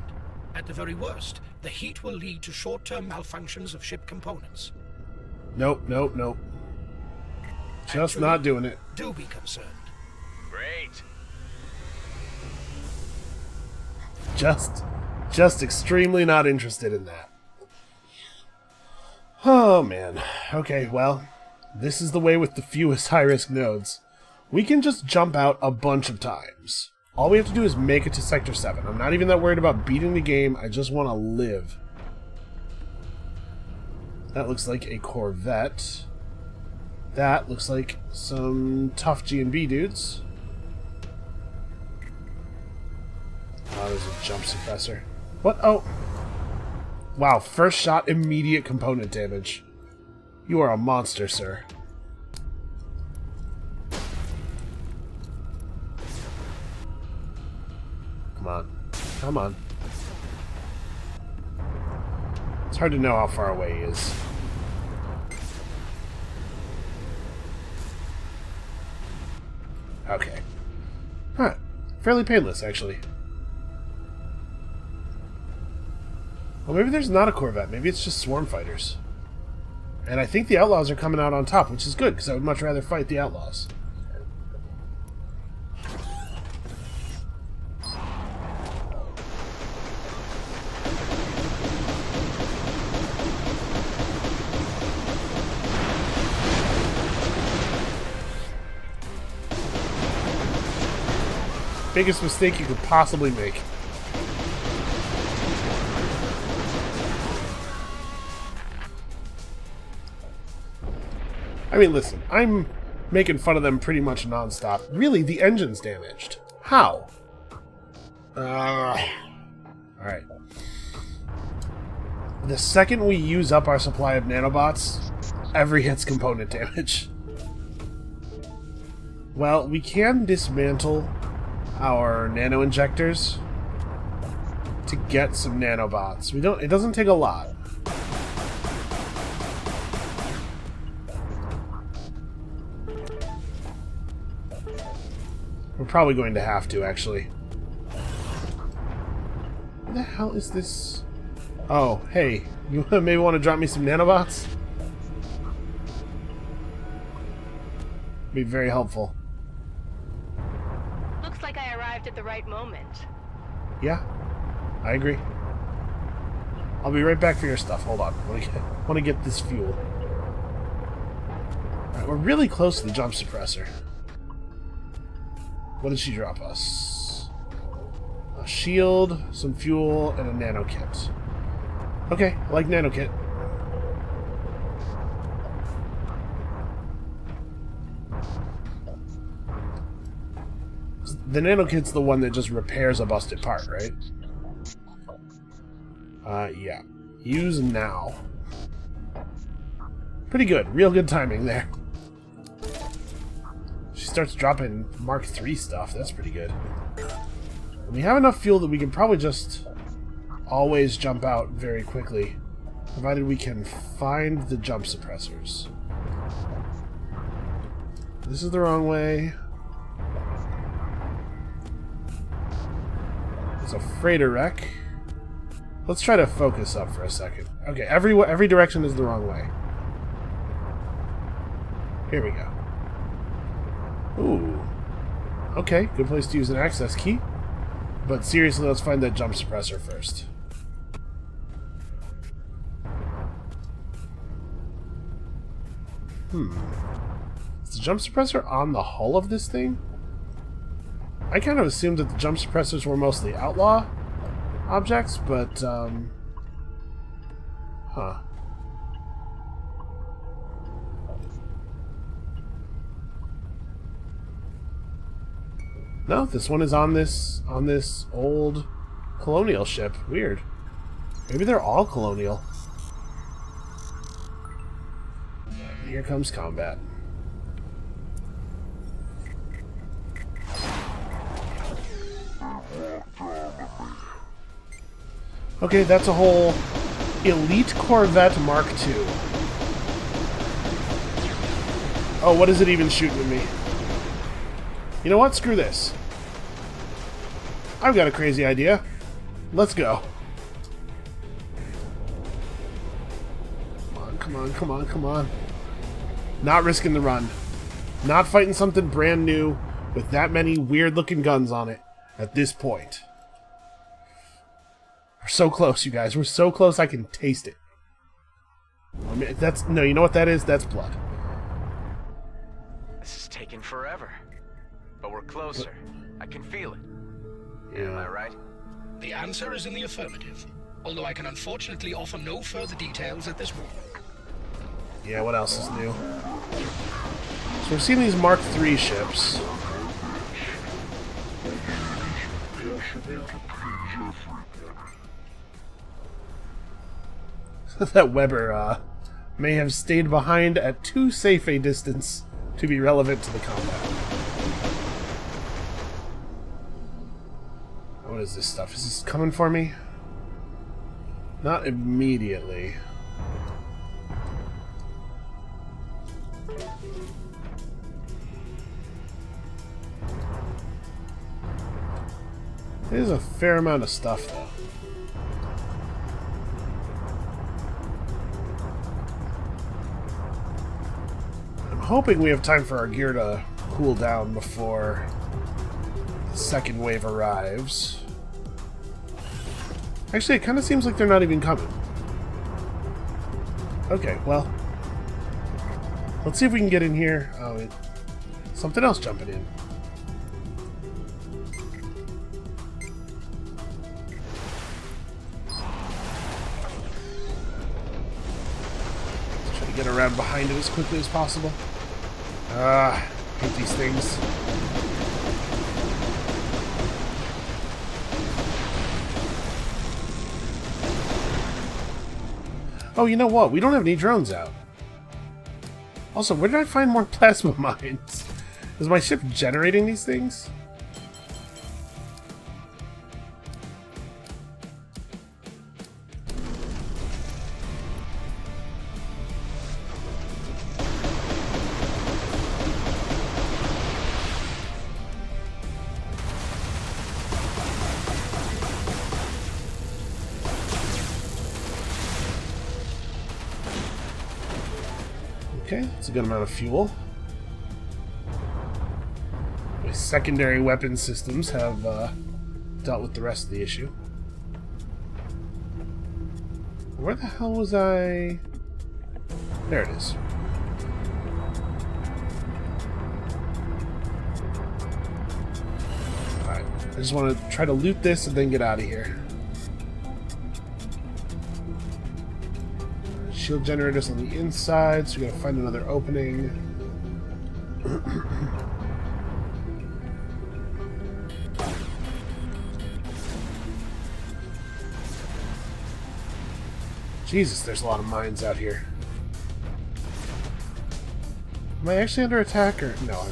At the very worst, the heat will lead to short-term malfunctions of ship components. Nope, nope, nope. Just Actually, not doing it. Do be concerned. Great. Just extremely not interested in that. Oh, man. Okay, well, this is the way with the fewest high-risk nodes. We can just jump out a bunch of times. All we have to do is make it to Sector 7. I'm not even that worried about beating the game. I just want to live. That looks like a Corvette. That looks like some tough G&B dudes. Oh, there's a jump suppressor. What? Oh. Wow, first shot, immediate component damage. You are a monster, sir. Come on. Come on. It's hard to know how far away he is. Okay. Huh. Fairly painless, actually. Well, maybe there's not a Corvette. Maybe it's just swarm fighters. And I think the Outlaws are coming out on top, which is good, because I would much rather fight the Outlaws. biggest mistake you could possibly make. I mean, listen, I'm making fun of them pretty much non-stop. Really, the engine's damaged. How? Alright. The second we use up our supply of nanobots, every hit's component damage. Well, we can dismantle our nano injectors to get some nanobots. It doesn't take a lot. We're probably going to have to, actually. What the hell is this? Oh, hey. You maybe want to drop me some nanobots? Be very helpful. Looks like I arrived at the right moment. Yeah, I agree. I'll be right back for your stuff. Hold on. I want to get this fuel. Alright, we're really close to the jump suppressor. What did she drop us? A shield, some fuel, and a nano kit. Okay, I like nano kit. The nano kit's the one that just repairs a busted part, right? Yeah. Use now. Pretty good. Real good timing there. She starts dropping Mark III stuff. That's pretty good. And we have enough fuel that we can probably just always jump out very quickly, provided we can find the jump suppressors. This is the wrong way. It's a freighter wreck. Let's try to focus up for a second. Okay, every direction is the wrong way. Here we go. Ooh. Okay, good place to use an access key. But seriously, let's find that jump suppressor first. Is the jump suppressor on the hull of this thing? I kind of assumed that the jump suppressors were mostly outlaw objects, but, huh. No, this one is on this old colonial ship. Weird. Maybe they're all colonial. Here comes combat. Okay, that's a whole Elite Corvette Mark II. Oh, what is it even shooting at me? You know what? Screw this. I've got a crazy idea. Let's go. Come on, come on, come on, come on. Not risking the run. Not fighting something brand new with that many weird-looking guns on it at this point. We're so close, you guys. We're so close I can taste it. I mean, no, you know what that is? That's blood. This is taking forever. But we're closer. I can feel it. Yeah. Am I right? The answer is in the affirmative, although I can unfortunately offer no further details at this moment. Yeah, what else is new? So we're seeing these Mark III ships. That Weber may have stayed behind at too safe a distance to be relevant to the combat. What is this stuff? Is this coming for me? Not immediately. There's a fair amount of stuff, though. I'm hoping we have time for our gear to cool down before the second wave arrives. Actually, it kind of seems like they're not even coming. Okay, well. Let's see if we can get in here. Oh, something else jumping in. get around behind it as quickly as possible. Hate these things. Oh, you know what? We don't have any drones out. Also, where did I find more plasma mines? Is my ship generating these things? Okay, that's a good amount of fuel. My secondary weapon systems have dealt with the rest of the issue. Where the hell was I? There it is. Alright, I just want to try to loot this and then get out of here. Shield generators on the inside, so we gotta find another opening. Jesus, there's a lot of mines out here. Am I actually under attack, or no,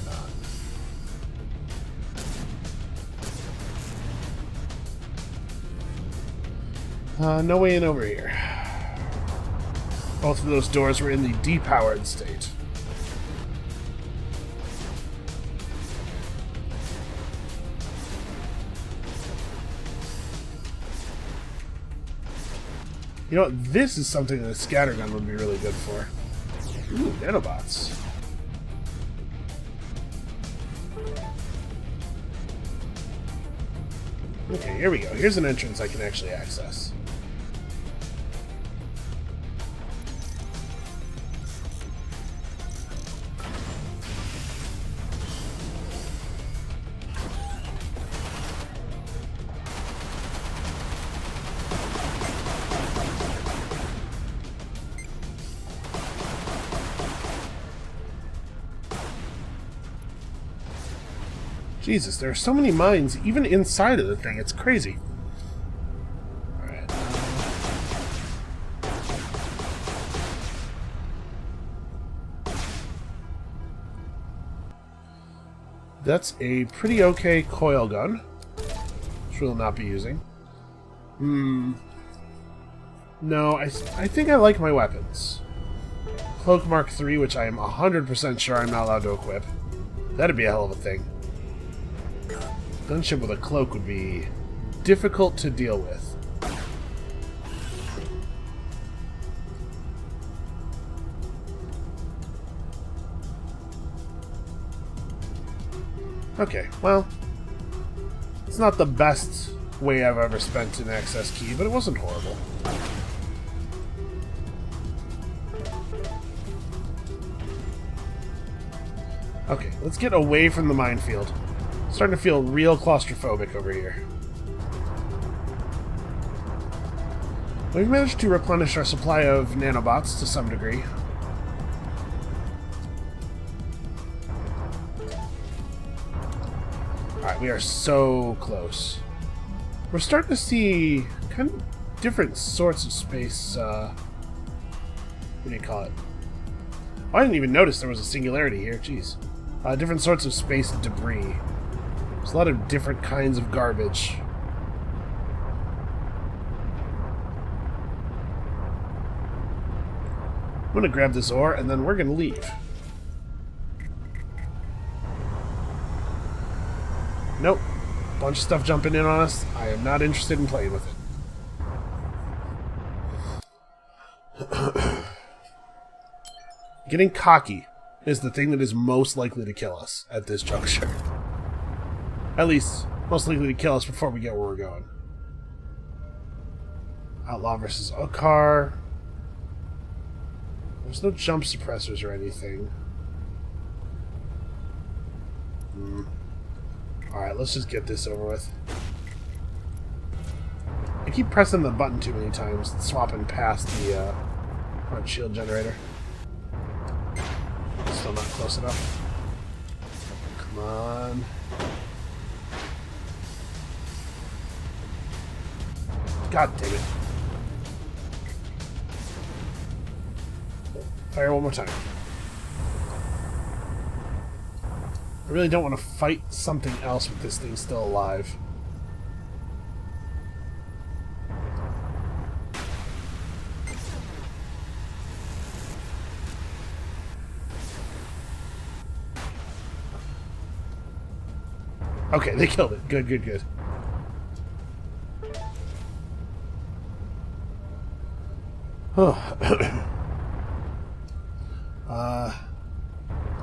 I'm not. No way in over here. Both of those doors were in the depowered state. You know what? This is something that a scattergun would be really good for. Ooh, nanobots. Okay, here we go. Here's an entrance I can actually access. Jesus, there are so many mines even inside of the thing. It's crazy. Alright. That's a pretty okay coil gun, which we'll not be using. No, I think I like my weapons. Cloak Mark III, which I am 100% sure I'm not allowed to equip. That'd be a hell of a thing. Gunship with a cloak would be difficult to deal with. Okay, well, it's not the best way I've ever spent an access key, but it wasn't horrible. Okay, let's get away from the minefield. Starting to feel real claustrophobic over here. We've managed to replenish our supply of nanobots to some degree. Alright, we are so close. We're starting to see kind of different sorts of space, what do you call it? Oh, I didn't even notice there was a singularity here, jeez. Different sorts of space debris. There's a lot of different kinds of garbage. I'm gonna grab this ore and then we're gonna leave. Nope. Bunch of stuff jumping in on us. I am not interested in playing with it. Getting cocky is the thing that is most likely to kill us at this juncture. At least, most likely to kill us before we get where we're going. Outlaw versus Okar. There's no jump suppressors or anything. Alright, let's just get this over with. I keep pressing the button too many times, swapping past the front shield generator. Still not close enough. Come on. God damn it. Fire one more time. I really don't want to fight something else with this thing still alive. Okay, they killed it. Good, good, good. Oh.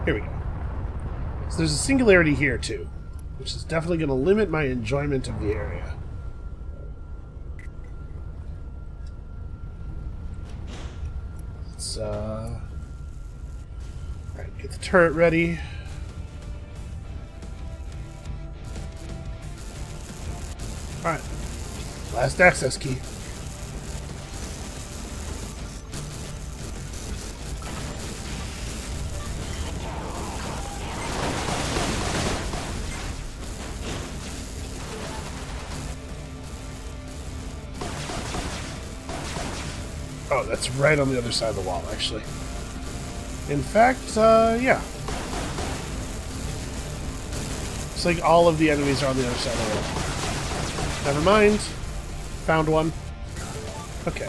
Here we go. So there's a singularity here, too, which is definitely going to limit my enjoyment of the area. Let's, alright, get the turret ready. Alright. Last access key. Oh, that's right on the other side of the wall, actually. In fact, yeah. It's like all of the enemies are on the other side of the wall. Never mind. Found one. Okay.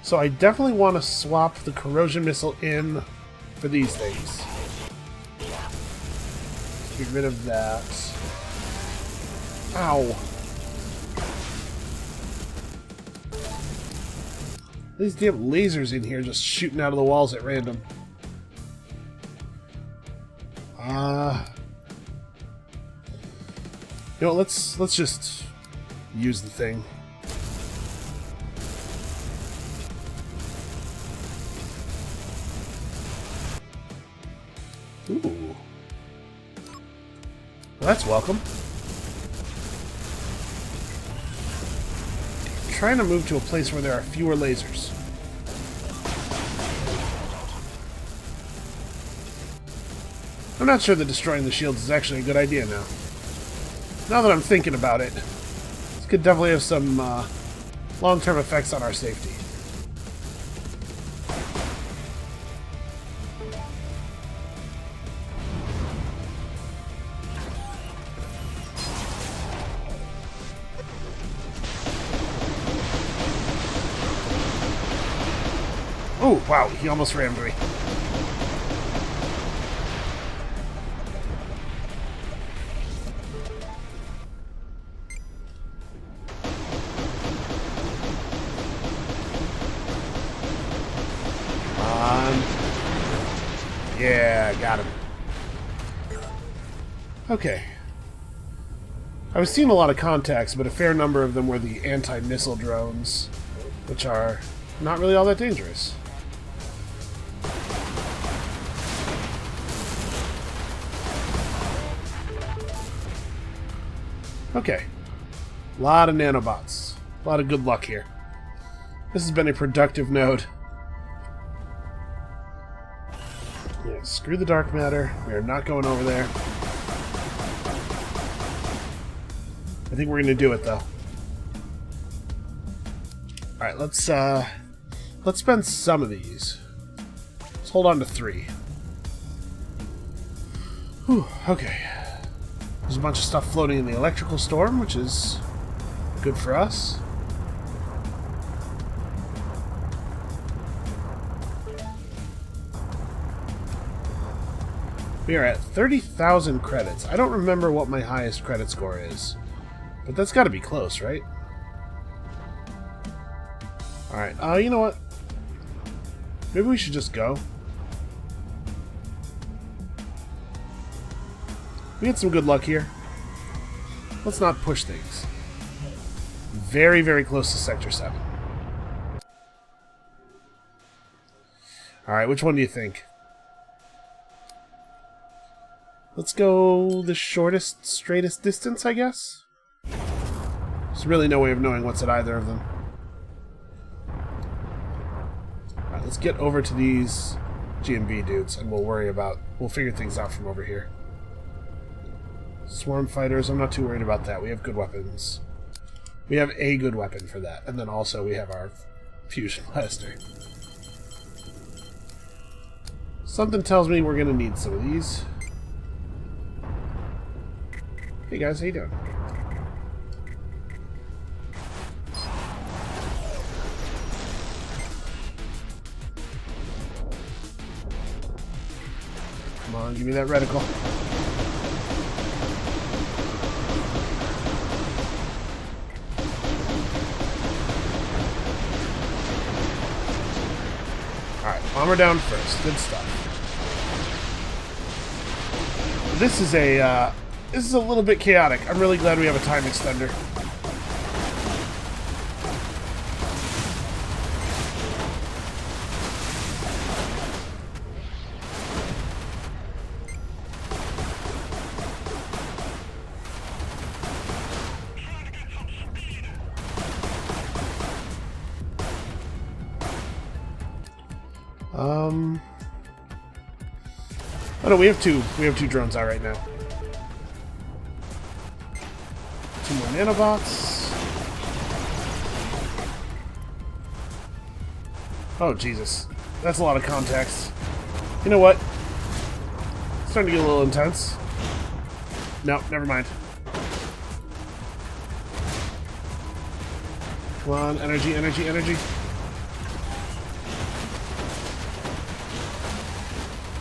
So I definitely want to swap the corrosion missile in for these things. Get rid of that. Ow. These damn lasers in here just shooting out of the walls at random. You know, let's just use the thing. Ooh. Well, that's welcome. I'm trying to move to a place where there are fewer lasers. I'm not sure that destroying the shields is actually a good idea now. Now that I'm thinking about it, this could definitely have some long-term effects on our safety. Oh, wow, he almost rammed me. Yeah, got him. Okay. I was seeing a lot of contacts, but a fair number of them were the anti-missile drones, which are not really all that dangerous. Okay. A lot of nanobots. A lot of good luck here. This has been a productive node. Yeah, screw the dark matter. We are not going over there. I think we're going to do it, though. Alright, let's spend some of these. Let's hold on to 3. Whew, okay. There's a bunch of stuff floating in the electrical storm, which is good for us. We are at 30,000 credits. I don't remember what my highest credit score is, but that's got to be close, right? Alright, you know what? Maybe we should just go. We had some good luck here. Let's not push things. Very, very close to Sector 7. Alright, which one do you think? Let's go the shortest, straightest distance, I guess? There's really no way of knowing what's at either of them. Alright, let's get over to these G&B dudes, and we'll figure things out from over here. Swarm fighters, I'm not too worried about that. We have good weapons. We have a good weapon for that. And then also we have our fusion blaster. Something tells me we're going to need some of these. Hey guys, how you doing? Come on, give me that reticle. Alright, bomber down first. Good stuff. This is a little bit chaotic. I'm really glad we have a time extender. Oh no, we have two drones out right now. 2 more nanobots. Oh Jesus, that's a lot of contacts. You know what? It's starting to get a little intense. No, never mind. Come on, energy, energy, energy.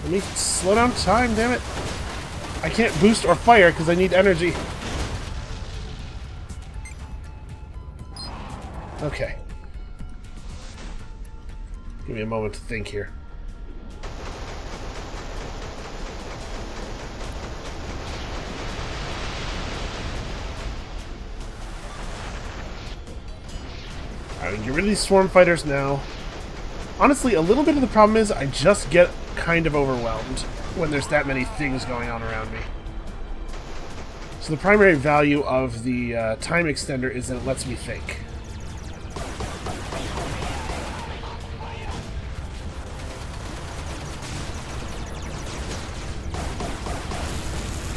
Let me slow down time, damn it. I can't boost or fire because I need energy. Okay. Give me a moment to think here. Alright, we can get rid of these swarm fighters now. Honestly, a little bit of the problem is I just get kind of overwhelmed when there's that many things going on around me. So the primary value of the time extender is that it lets me think.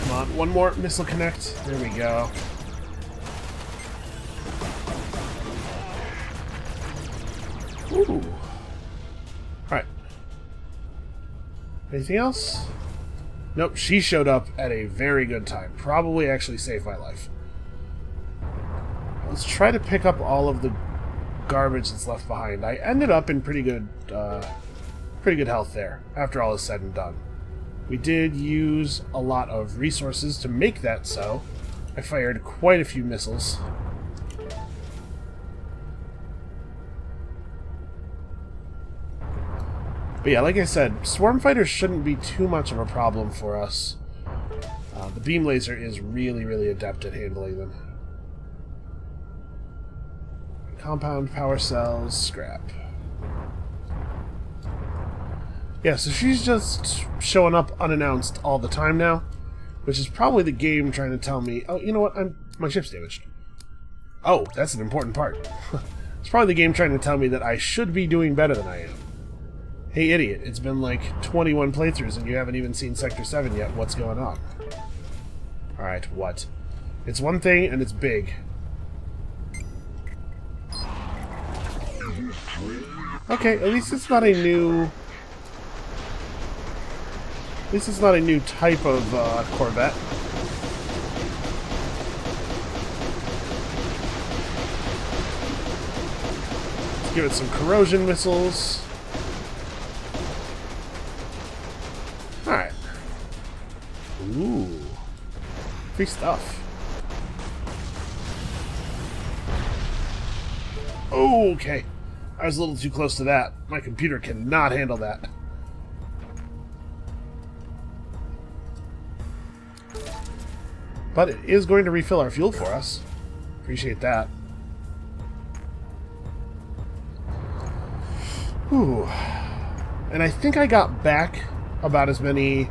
Come on, one more missile connect. There we go. Ooh. Alright. Anything else? Nope, she showed up at a very good time. Probably actually saved my life. Let's try to pick up all of the garbage that's left behind. I ended up in pretty good health there, after all is said and done. We did use a lot of resources to make that so. I fired quite a few missiles. But yeah, like I said, swarm fighters shouldn't be too much of a problem for us. The beam laser is really, really adept at handling them. Compound power cells, scrap. Yeah, so she's just showing up unannounced all the time now, which is probably the game trying to tell me, oh, you know what, my ship's damaged. Oh, that's an important part. It's probably the game trying to tell me that I should be doing better than I am. Hey, idiot, it's been like 21 playthroughs and you haven't even seen Sector 7 yet. What's going on? Alright, what? It's one thing and it's big. Okay, at least it's not a new... At least it's not a new type of Corvette. Let's give it some corrosion missiles. Alright. Ooh. Free stuff. Okay. I was a little too close to that. My computer cannot handle that. But it is going to refill our fuel for us. Appreciate that. Ooh. And I think I got back about as many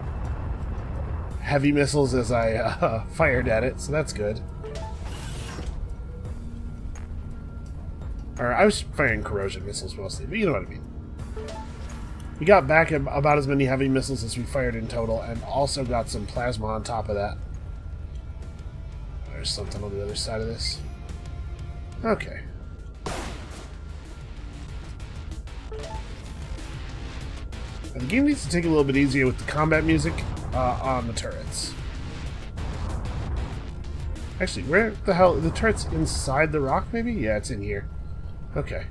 heavy missiles as I fired at it, so that's good. Or I was firing corrosion missiles mostly, but you know what I mean. We got back about as many heavy missiles as we fired in total, and also got some plasma on top of that. There's something on the other side of this. Okay. And the game needs to take it a little bit easier with the combat music on the turrets. Actually, where the hell? The turret's inside the rock, maybe? Yeah, it's in here. Okay.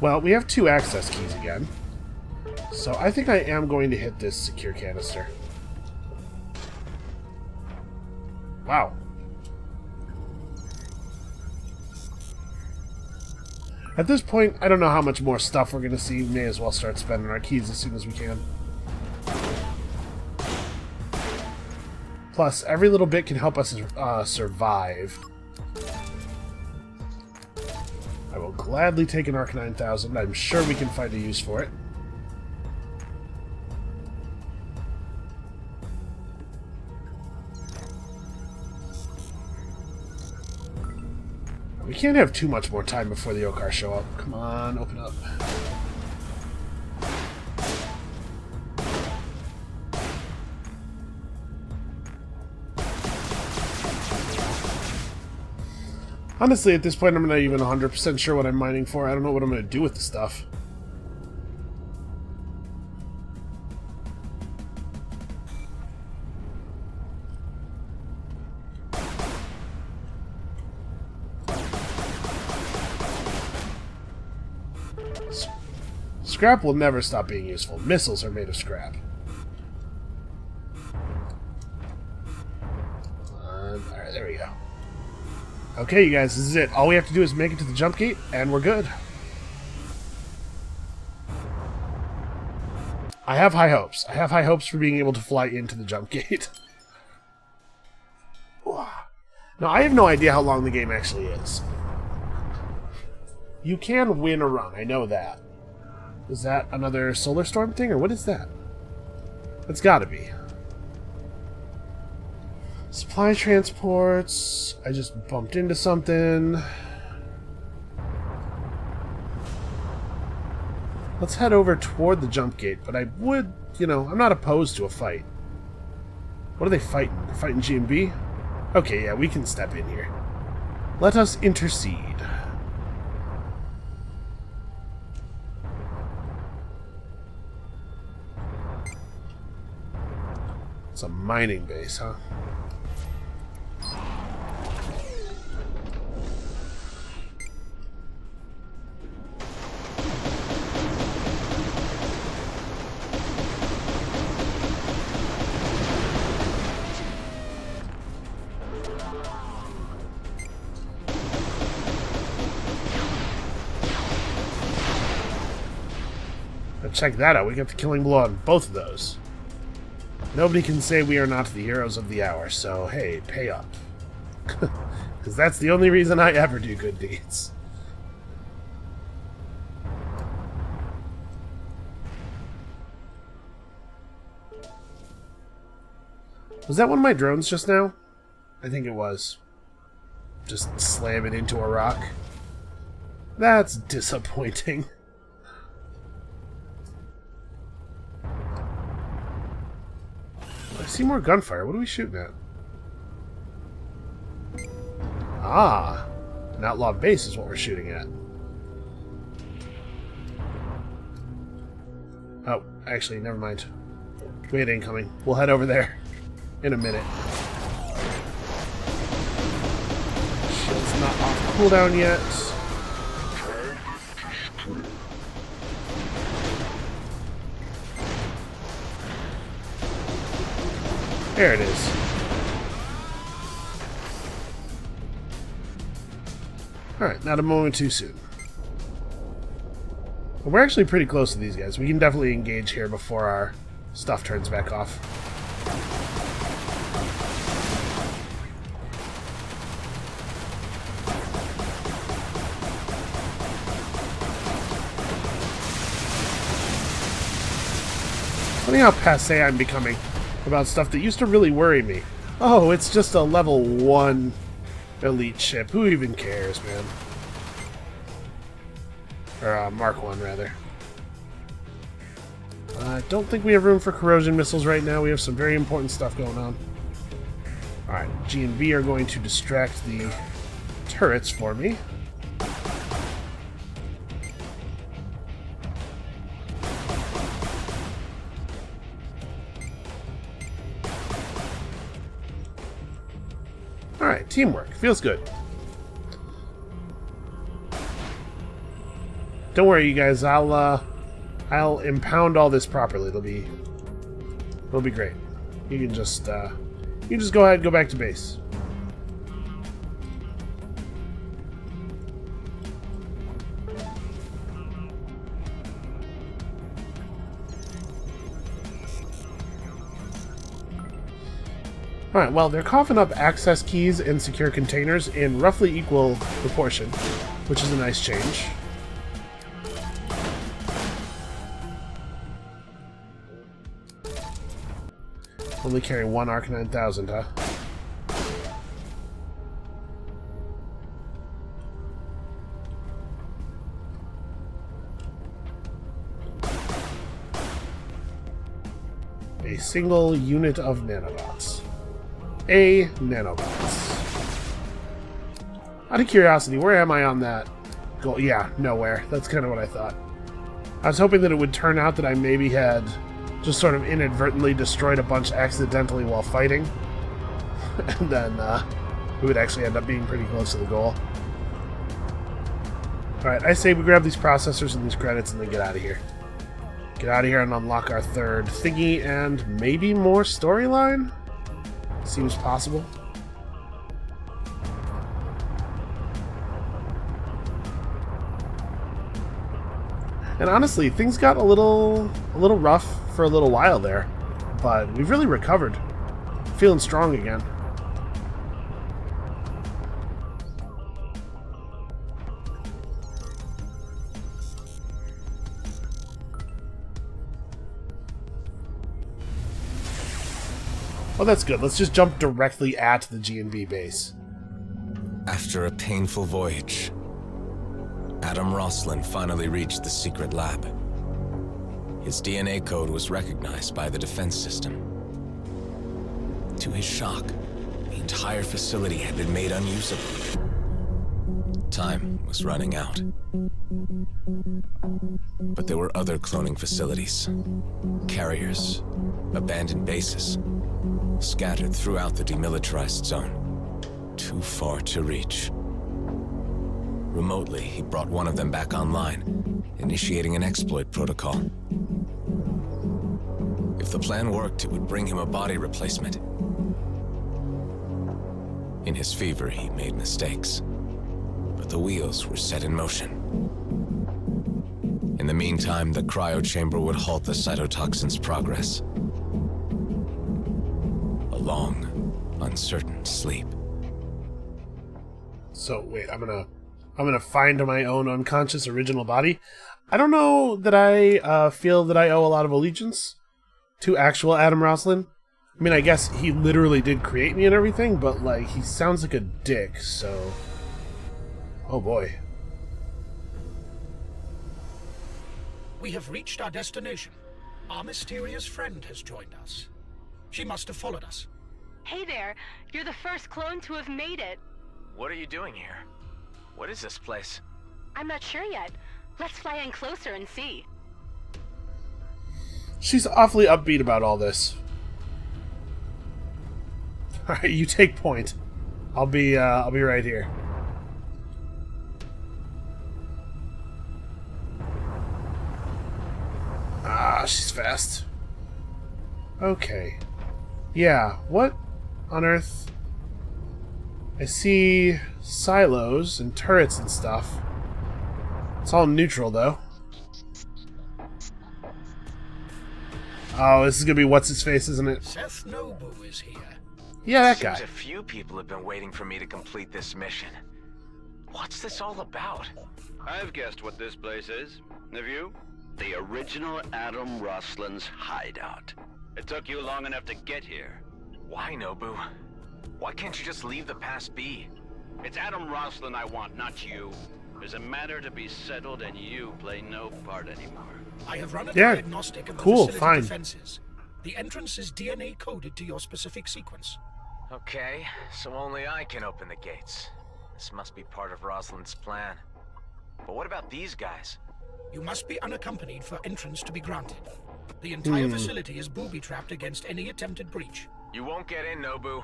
Well, we have 2 access keys again. So I think I am going to hit this secure canister. Wow. At this point, I don't know how much more stuff we're going to see. We may as well start spending our keys as soon as we can. Plus, every little bit can help us survive. I will gladly take an Arc 9000. I'm sure we can find a use for it. We can't have too much more time before the Okar show up. Come on, open up. Honestly, at this point, I'm not even 100% sure what I'm mining for. I don't know what I'm going to do with the stuff. Scrap will never stop being useful. Missiles are made of scrap. Alright, there we go. Okay, you guys, this is it. All we have to do is make it to the jump gate, and we're good. I have high hopes. I have high hopes for being able to fly into the jump gate. Now, I have no idea how long the game actually is. You can win a run, I know that. Is that another solar storm thing, or what is that? That's gotta be. Supply transports. I just bumped into something. Let's head over toward the jump gate, but I would, you know, I'm not opposed to a fight. What are they fighting? They're fighting GMB? Okay, yeah, we can step in here. Let us intercede. It's a mining base, huh? Now check that out. We got the killing blow on both of those. Nobody can say we are not the heroes of the hour, so hey, pay up. Because that's the only reason I ever do good deeds. Was that one of my drones just now? I think it was. Just slam it into a rock. That's disappointing. I see more gunfire. What are we shooting at? Ah! An outlaw base is what we're shooting at. Oh, actually, never mind. We had incoming. We'll head over there in a minute. Shield's not off cooldown yet. There it is. Alright, not a moment too soon. But we're actually pretty close to these guys. We can definitely engage here before our stuff turns back off. Funny how passé I'm becoming. about stuff that used to really worry me. Oh, it's just a level 1 elite ship. Who even cares, man? Or, Mark 1, rather. I don't think we have room for corrosion missiles right now. We have some very important stuff going on. Alright, G and V are going to distract the turrets for me. Alright, teamwork. Feels good. Don't worry, you guys. I'll impound all this properly. It'll be great. You can just go ahead and go back to base. Alright, well, they're coughing up access keys and secure containers in roughly equal proportion, which is a nice change. Only carry one Arc 9000, huh? A single unit of nanobots. A nanobots. Out of curiosity, where am I on that goal? Yeah, nowhere. That's kind of what I thought. I was hoping that it would turn out that I maybe had just sort of inadvertently destroyed a bunch accidentally while fighting. And then we would actually end up being pretty close to the goal. Alright, I say we grab these processors and these credits and then get out of here. Get out of here and unlock our third thingy and maybe more storyline? Seems possible. And honestly, things got a little rough for a little while there, but we've really recovered. Feeling strong again. Oh, that's good. Let's just jump directly at the G&B base. After a painful voyage, Adam Roslin finally reached the secret lab. His DNA code was recognized by the defense system. To his shock, the entire facility had been made unusable. Time was running out. But there were other cloning facilities, carriers, abandoned bases, scattered throughout the demilitarized zone, too far to reach. Remotely, he brought one of them back online, initiating an exploit protocol. If the plan worked, it would bring him a body replacement. In his fever, he made mistakes, but the wheels were set in motion. In the meantime, the cryo chamber would halt the cytotoxin's progress. A long, uncertain sleep. So, wait, I'm gonna find my own unconscious original body. I don't know that I feel that I owe a lot of allegiance to actual Adam Roslin. I mean, I guess he literally did create me and everything, but, like, he sounds like a dick, so... Oh, boy. We have reached our destination. Our mysterious friend has joined us. She must have followed us. Hey there, you're the first clone to have made it. What are you doing here? What is this place? I'm not sure yet. Let's fly in closer and see. She's awfully upbeat about all this. Alright, you take point. I'll be right here. Ah, she's fast. Okay. Yeah, what on earth? I see silos and turrets and stuff. It's all neutral, though. Oh, this is gonna be what's-his-face, isn't it? Seth Nobu is here. Yeah, that guy. Seems a few people have been waiting for me to complete this mission. What's this all about? I've guessed what this place is. Have you? The original Adam Roslin's hideout. It took you long enough to get here. Why, Nobu? Why can't you just leave the past be? It's Adam Roslin I want, not you. There's a matter to be settled, and you play no part anymore. I have run a Yeah, diagnostic of the cool, facility fine. defenses. The entrance is DNA coded to your specific sequence. Okay, so only I can open the gates. This must be part of Roslin's plan. But what about these guys? You must be unaccompanied for entrance to be granted. The entire facility is booby-trapped against any attempted breach. You won't get in, Nobu.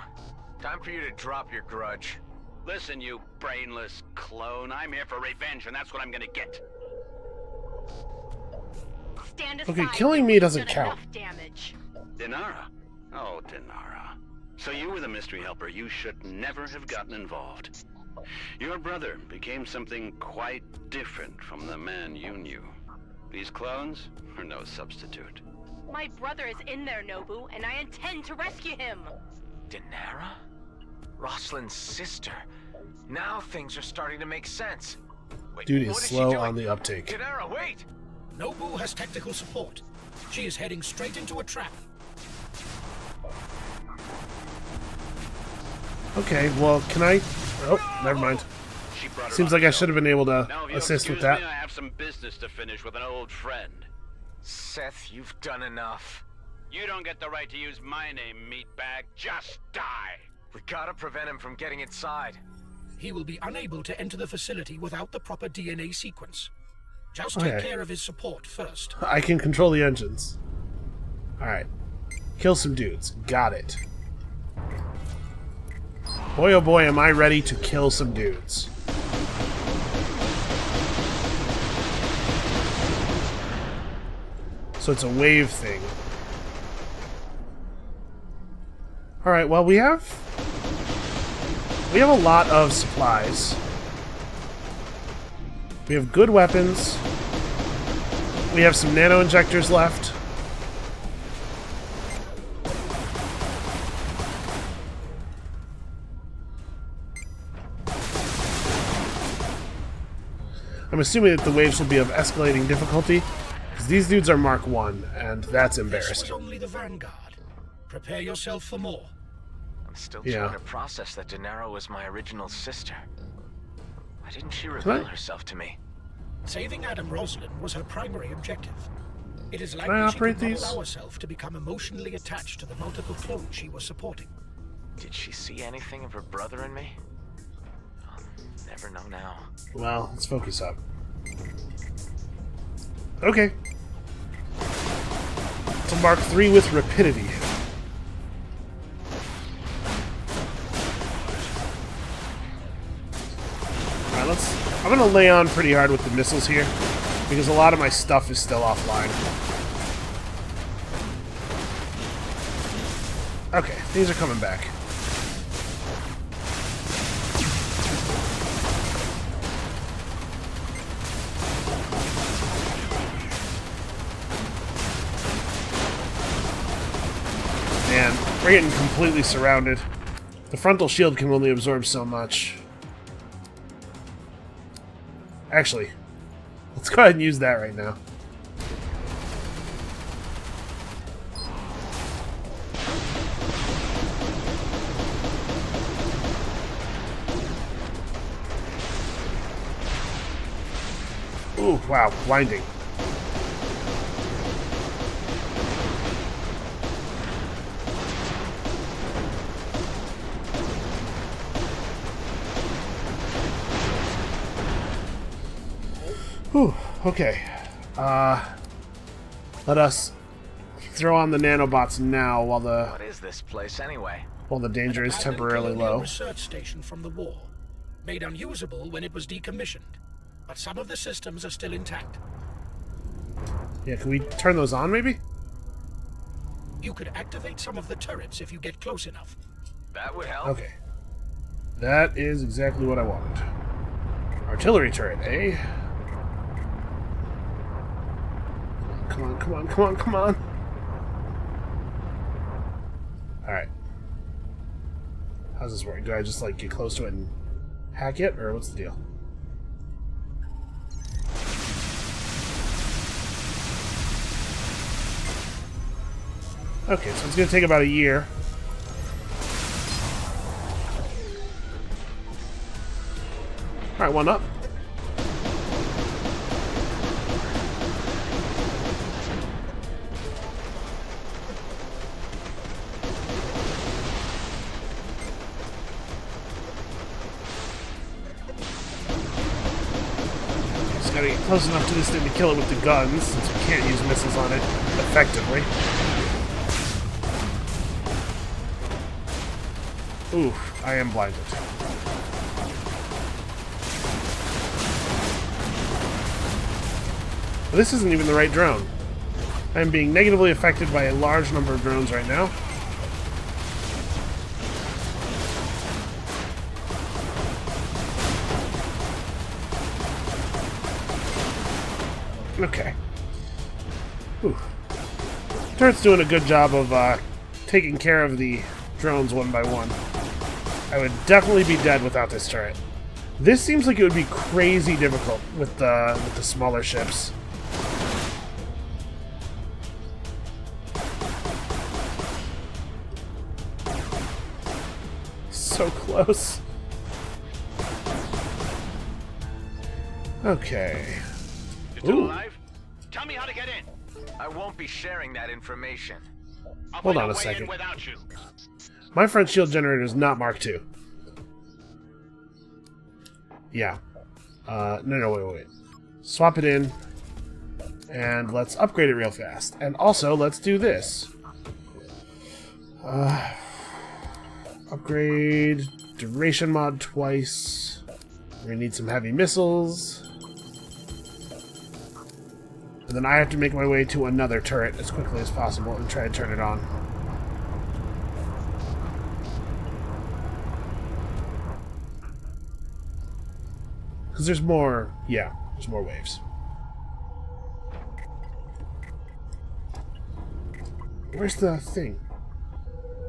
Time for you to drop your grudge. Listen, you brainless clone. I'm here for revenge, and that's what I'm gonna get. Stand aside. Okay, killing me doesn't You've done count. enough damage. Dinara? Oh, Dinara. So you were the mystery helper. You should never have gotten involved. Your brother became something quite different from the man you knew. These clones are no substitute. My brother is in there, Nobu, and I intend to rescue him. Dinara? Roslin's sister. Now things are starting to make sense. Wait, Dude is what she slow doing? on the uptake. Dinara, wait! Nobu has technical support. She is heading straight into a trap. Okay, well, can I... Oh, never mind. She brought her Seems on like I herself. should have been able to Now, if you'll assist with excuse that. me, I have some business to finish with an old friend. Seth, you've done enough. You don't get the right to use my name, meatbag. Just die! We gotta prevent him from getting inside. He will be unable to enter the facility without the proper DNA sequence. Just Okay. take care of his support first. I can control the engines. Alright. Kill some dudes. Got it. Boy, oh boy, am I ready to kill some dudes. So it's a wave thing. Alright, well, we have a lot of supplies. We have good weapons. We have some nano injectors left. I'm assuming that the waves will be of escalating difficulty, because these dudes are Mark 1, and that's This was embarrassing. only the vanguard. Prepare yourself for more. I'm still Yeah. trying to process that Dinara was my original sister. Why didn't she Can reveal I- herself to me? Saving Adam Roslin was her primary objective. It is I likely she operate did not these? allow herself to become emotionally attached to the multiple clones she was supporting. Did she see anything of her brother in me? I'll never know now. Well, let's focus up. Okay. To Mark 3 with rapidity. Alright, I'm gonna lay on pretty hard with the missiles here, because a lot of my stuff is still offline. Okay, these are coming back. Man, we're getting completely surrounded. The frontal shield can only absorb so much. Actually, let's go ahead and use that right now. Ooh, wow, blinding. Whew, okay. Let us throw on the nanobots now while What is this place anyway? the danger is Abandoned temporarily colonial low. research station from the war, made unusable when it was decommissioned, but some of the systems are still intact. Yeah, can we turn those on maybe? You could activate some of the turrets if you get close enough. That would help. Okay. That is exactly what I wanted. Artillery turret, eh? Come on, come on, come on, come on. Alright. How's this work? Do I just, like, get close to it and hack it, or what's the deal? Okay, so it's going to take about a year. Alright, one up. Just gotta get close enough to this thing to kill it with the guns, since we can't use missiles on it effectively. Oof, I am blinded. This isn't even the right drone. I am being negatively affected by a large number of drones right now. Okay. Whew. Turret's doing a good job of taking care of the drones one by one. I would definitely be dead without this turret. This seems like it would be crazy difficult with the smaller ships. So close. Okay. You still alive? Tell me how to get in. I won't be sharing that information. I'll Hold find on a way second. in without you. My front shield generator is not Mark II. Yeah. No, wait. Swap it in. And let's upgrade it real fast. And also, let's do this. Upgrade duration mod twice. We're gonna need some heavy missiles. And then I have to make my way to another turret as quickly as possible and try to turn it on. Because there's more... yeah, there's more waves. Where's the thing?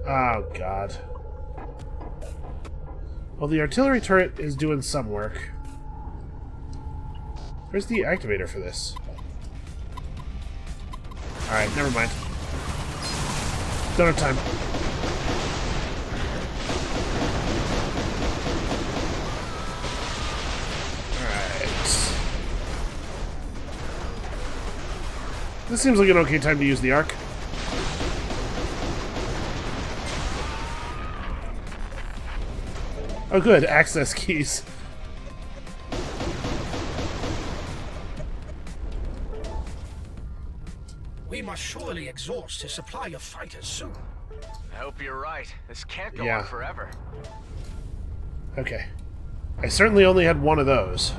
Oh, God. Well, the artillery turret is doing some work. Where's the activator for this? Alright, never mind. Don't have time. Alright. This seems like an okay time to use the arc. Oh good, access keys. We must surely exhaust his supply of fighters soon. I hope you're right. This can't go Yeah. on forever. Okay. I certainly only had one of those.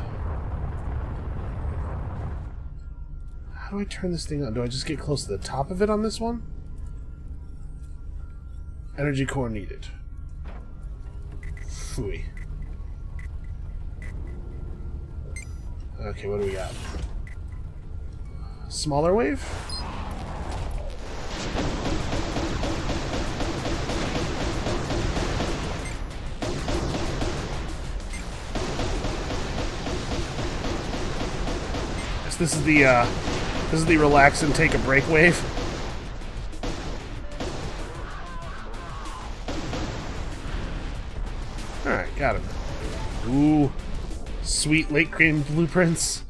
How do I turn this thing on? Do I just get close to the top of it on this one? Energy core needed. Phooey. Okay, what do we got? Smaller wave? Yes, this is the relax and take a break wave. Alright, got him. Ooh. Sweet late game blueprints.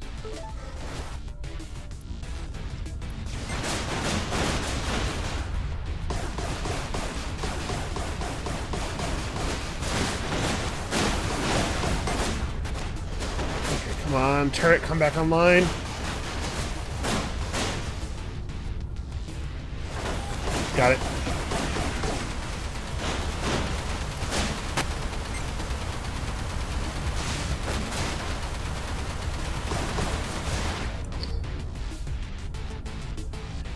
Okay, come on, turret, come back online. Got it.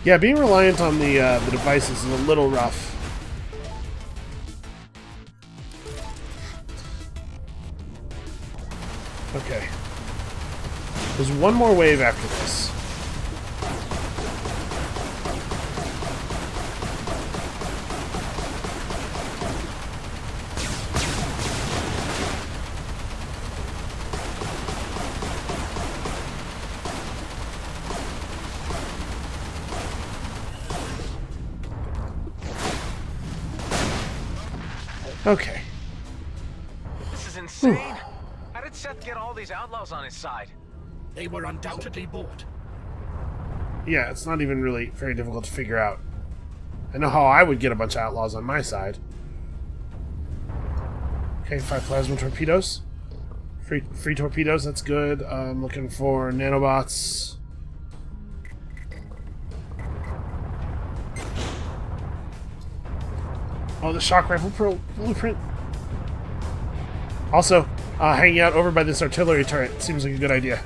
Yeah, being reliant on the devices is a little rough. Okay. There's one more wave after this. Okay. This is insane. How did Seth get all these outlaws on his side? They were undoubtedly bored. Yeah, it's not even really very difficult to figure out. I know how I would get a bunch of outlaws on my side. Okay, 5 plasma torpedoes. Free torpedoes, that's good. I'm looking for nanobots. Oh, the shock rifle blueprint. Also, hanging out over by this artillery turret seems like a good idea.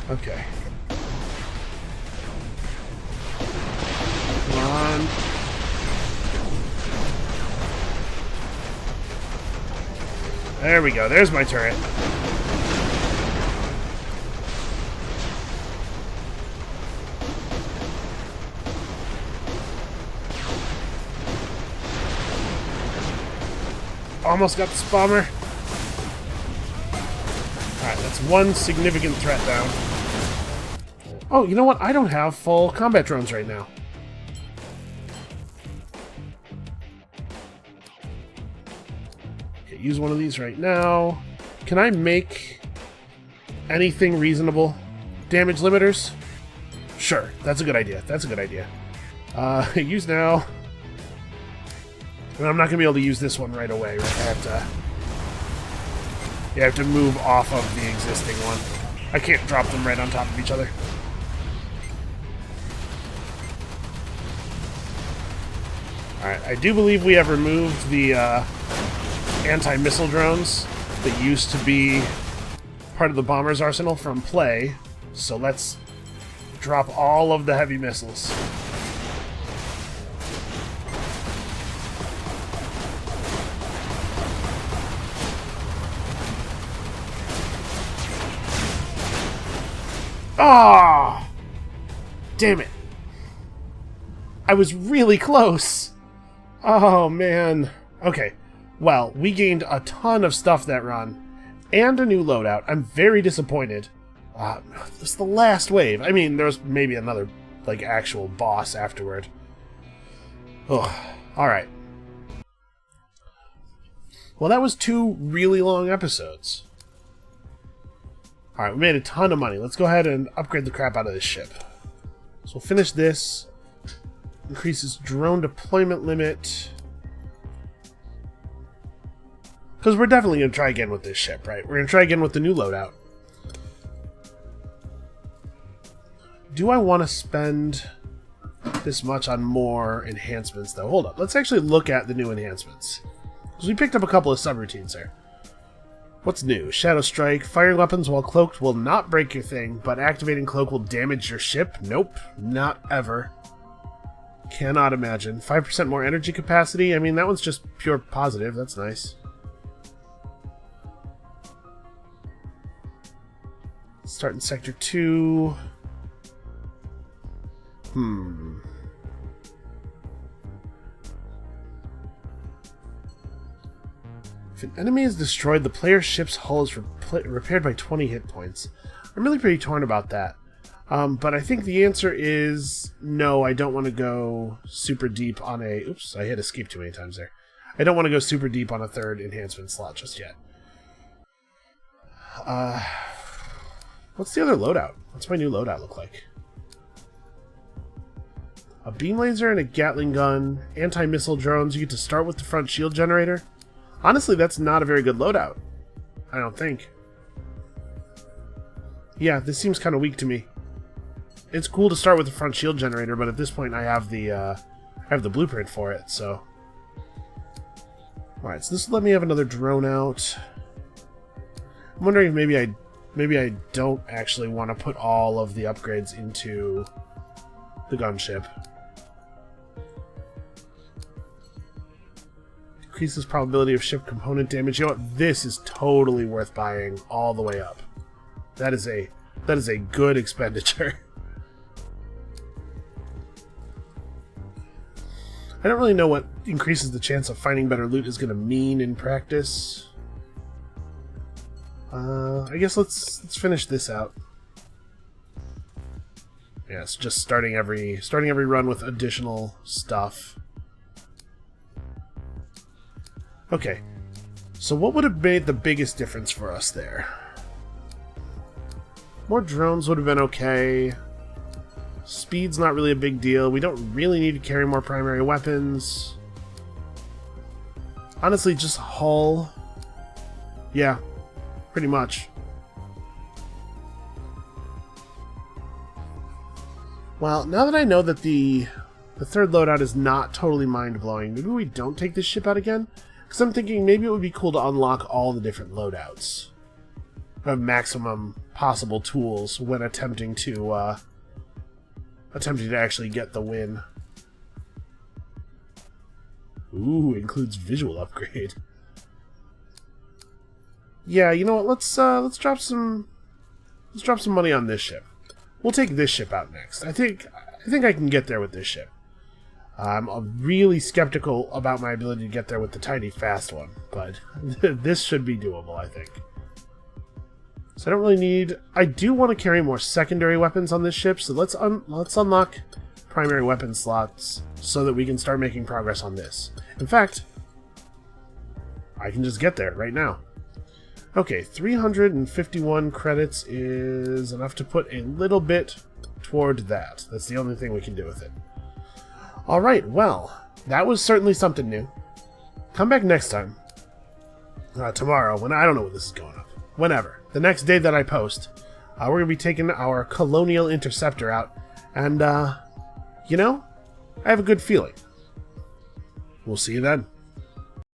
Okay. Come on. There we go. There's my turret. Almost got this bomber. Alright, that's one significant threat down. Oh, you know what? I don't have full combat drones right now. Okay, use one of these right now. Can I make anything reasonable? Damage limiters? Sure, that's a good idea. That's a good idea. Use now. I'm not going to be able to use this one right away. Right? I have to move off of the existing one. I can't drop them right on top of each other. Alright, I do believe we have removed the anti-missile drones that used to be part of the bomber's arsenal from play. So let's drop all of the heavy missiles. Ah! Damn it. I was really close. Oh, man. Okay. Well, we gained a ton of stuff that run. And a new loadout. I'm very disappointed. It's the last wave. I mean, there's maybe another, like, actual boss afterward. Ugh. Alright. Well, that was 2 really long episodes. Alright, we made a ton of money. Let's go ahead and upgrade the crap out of this ship. So we'll finish this. Increases drone deployment limit. Because we're definitely going to try again with this ship, right? We're going to try again with the new loadout. Do I want to spend this much on more enhancements, though? Hold up. Let's actually look at the new enhancements. Because we picked up a couple of subroutines there. What's new? Shadow Strike. Firing weapons while cloaked will not break your thing, but activating cloak will damage your ship? Nope. Not ever. Cannot imagine. 5% more energy capacity? I mean, that one's just pure positive. That's nice. Start in Sector 2. If an enemy is destroyed, the player's ship's hull is repaired by 20 hit points. I'm really pretty torn about that. But I think the answer is no, I don't want to go super deep on a... Oops, I hit escape too many times there. I don't want to go super deep on a 3rd enhancement slot just yet. What's the other loadout? What's my new loadout look like? A beam laser and a Gatling gun, anti-missile drones. You get to start with the front shield generator. Honestly, that's not a very good loadout. I don't think. Yeah, this seems kind of weak to me. It's cool to start with the front shield generator, but at this point I have the blueprint for it, so... Alright, so this will let me have another drone out. I'm wondering if maybe I don't actually want to put all of the upgrades into the gunship. Decreases probability of ship component damage. You know what? This is totally worth buying all the way up. That is a good expenditure. I don't really know what increases the chance of finding better loot is going to mean in practice. I guess let's finish this out. Yes, just starting every run with additional stuff. Okay. So what would have made the biggest difference for us there? More drones would have been okay. Speed's not really a big deal. We don't really need to carry more primary weapons. Honestly, just hull. Yeah, pretty much. Well, now that I know that the third loadout is not totally mind-blowing, maybe we don't take this ship out again? Because I'm thinking maybe it would be cool to unlock all the different loadouts. Have maximum possible tools when attempting to actually get the win. Ooh, includes visual upgrade. Yeah, you know what? Let's drop some money on this ship. We'll take this ship out next. I think I can get there with this ship. I'm really skeptical about my ability to get there with the tiny fast one, but this should be doable, I think. So I don't really need... I do want to carry more secondary weapons on this ship, so let's unlock primary weapon slots so that we can start making progress on this. In fact, I can just get there right now. Okay, 351 credits is enough to put a little bit toward that. That's the only thing we can do with it. Alright, well, that was certainly something new. Come back next time. Tomorrow, when I don't know when this is going up. Whenever. The next day that I post, we're going to be taking our Colonial Interceptor out. And, you know, I have a good feeling. We'll see you then.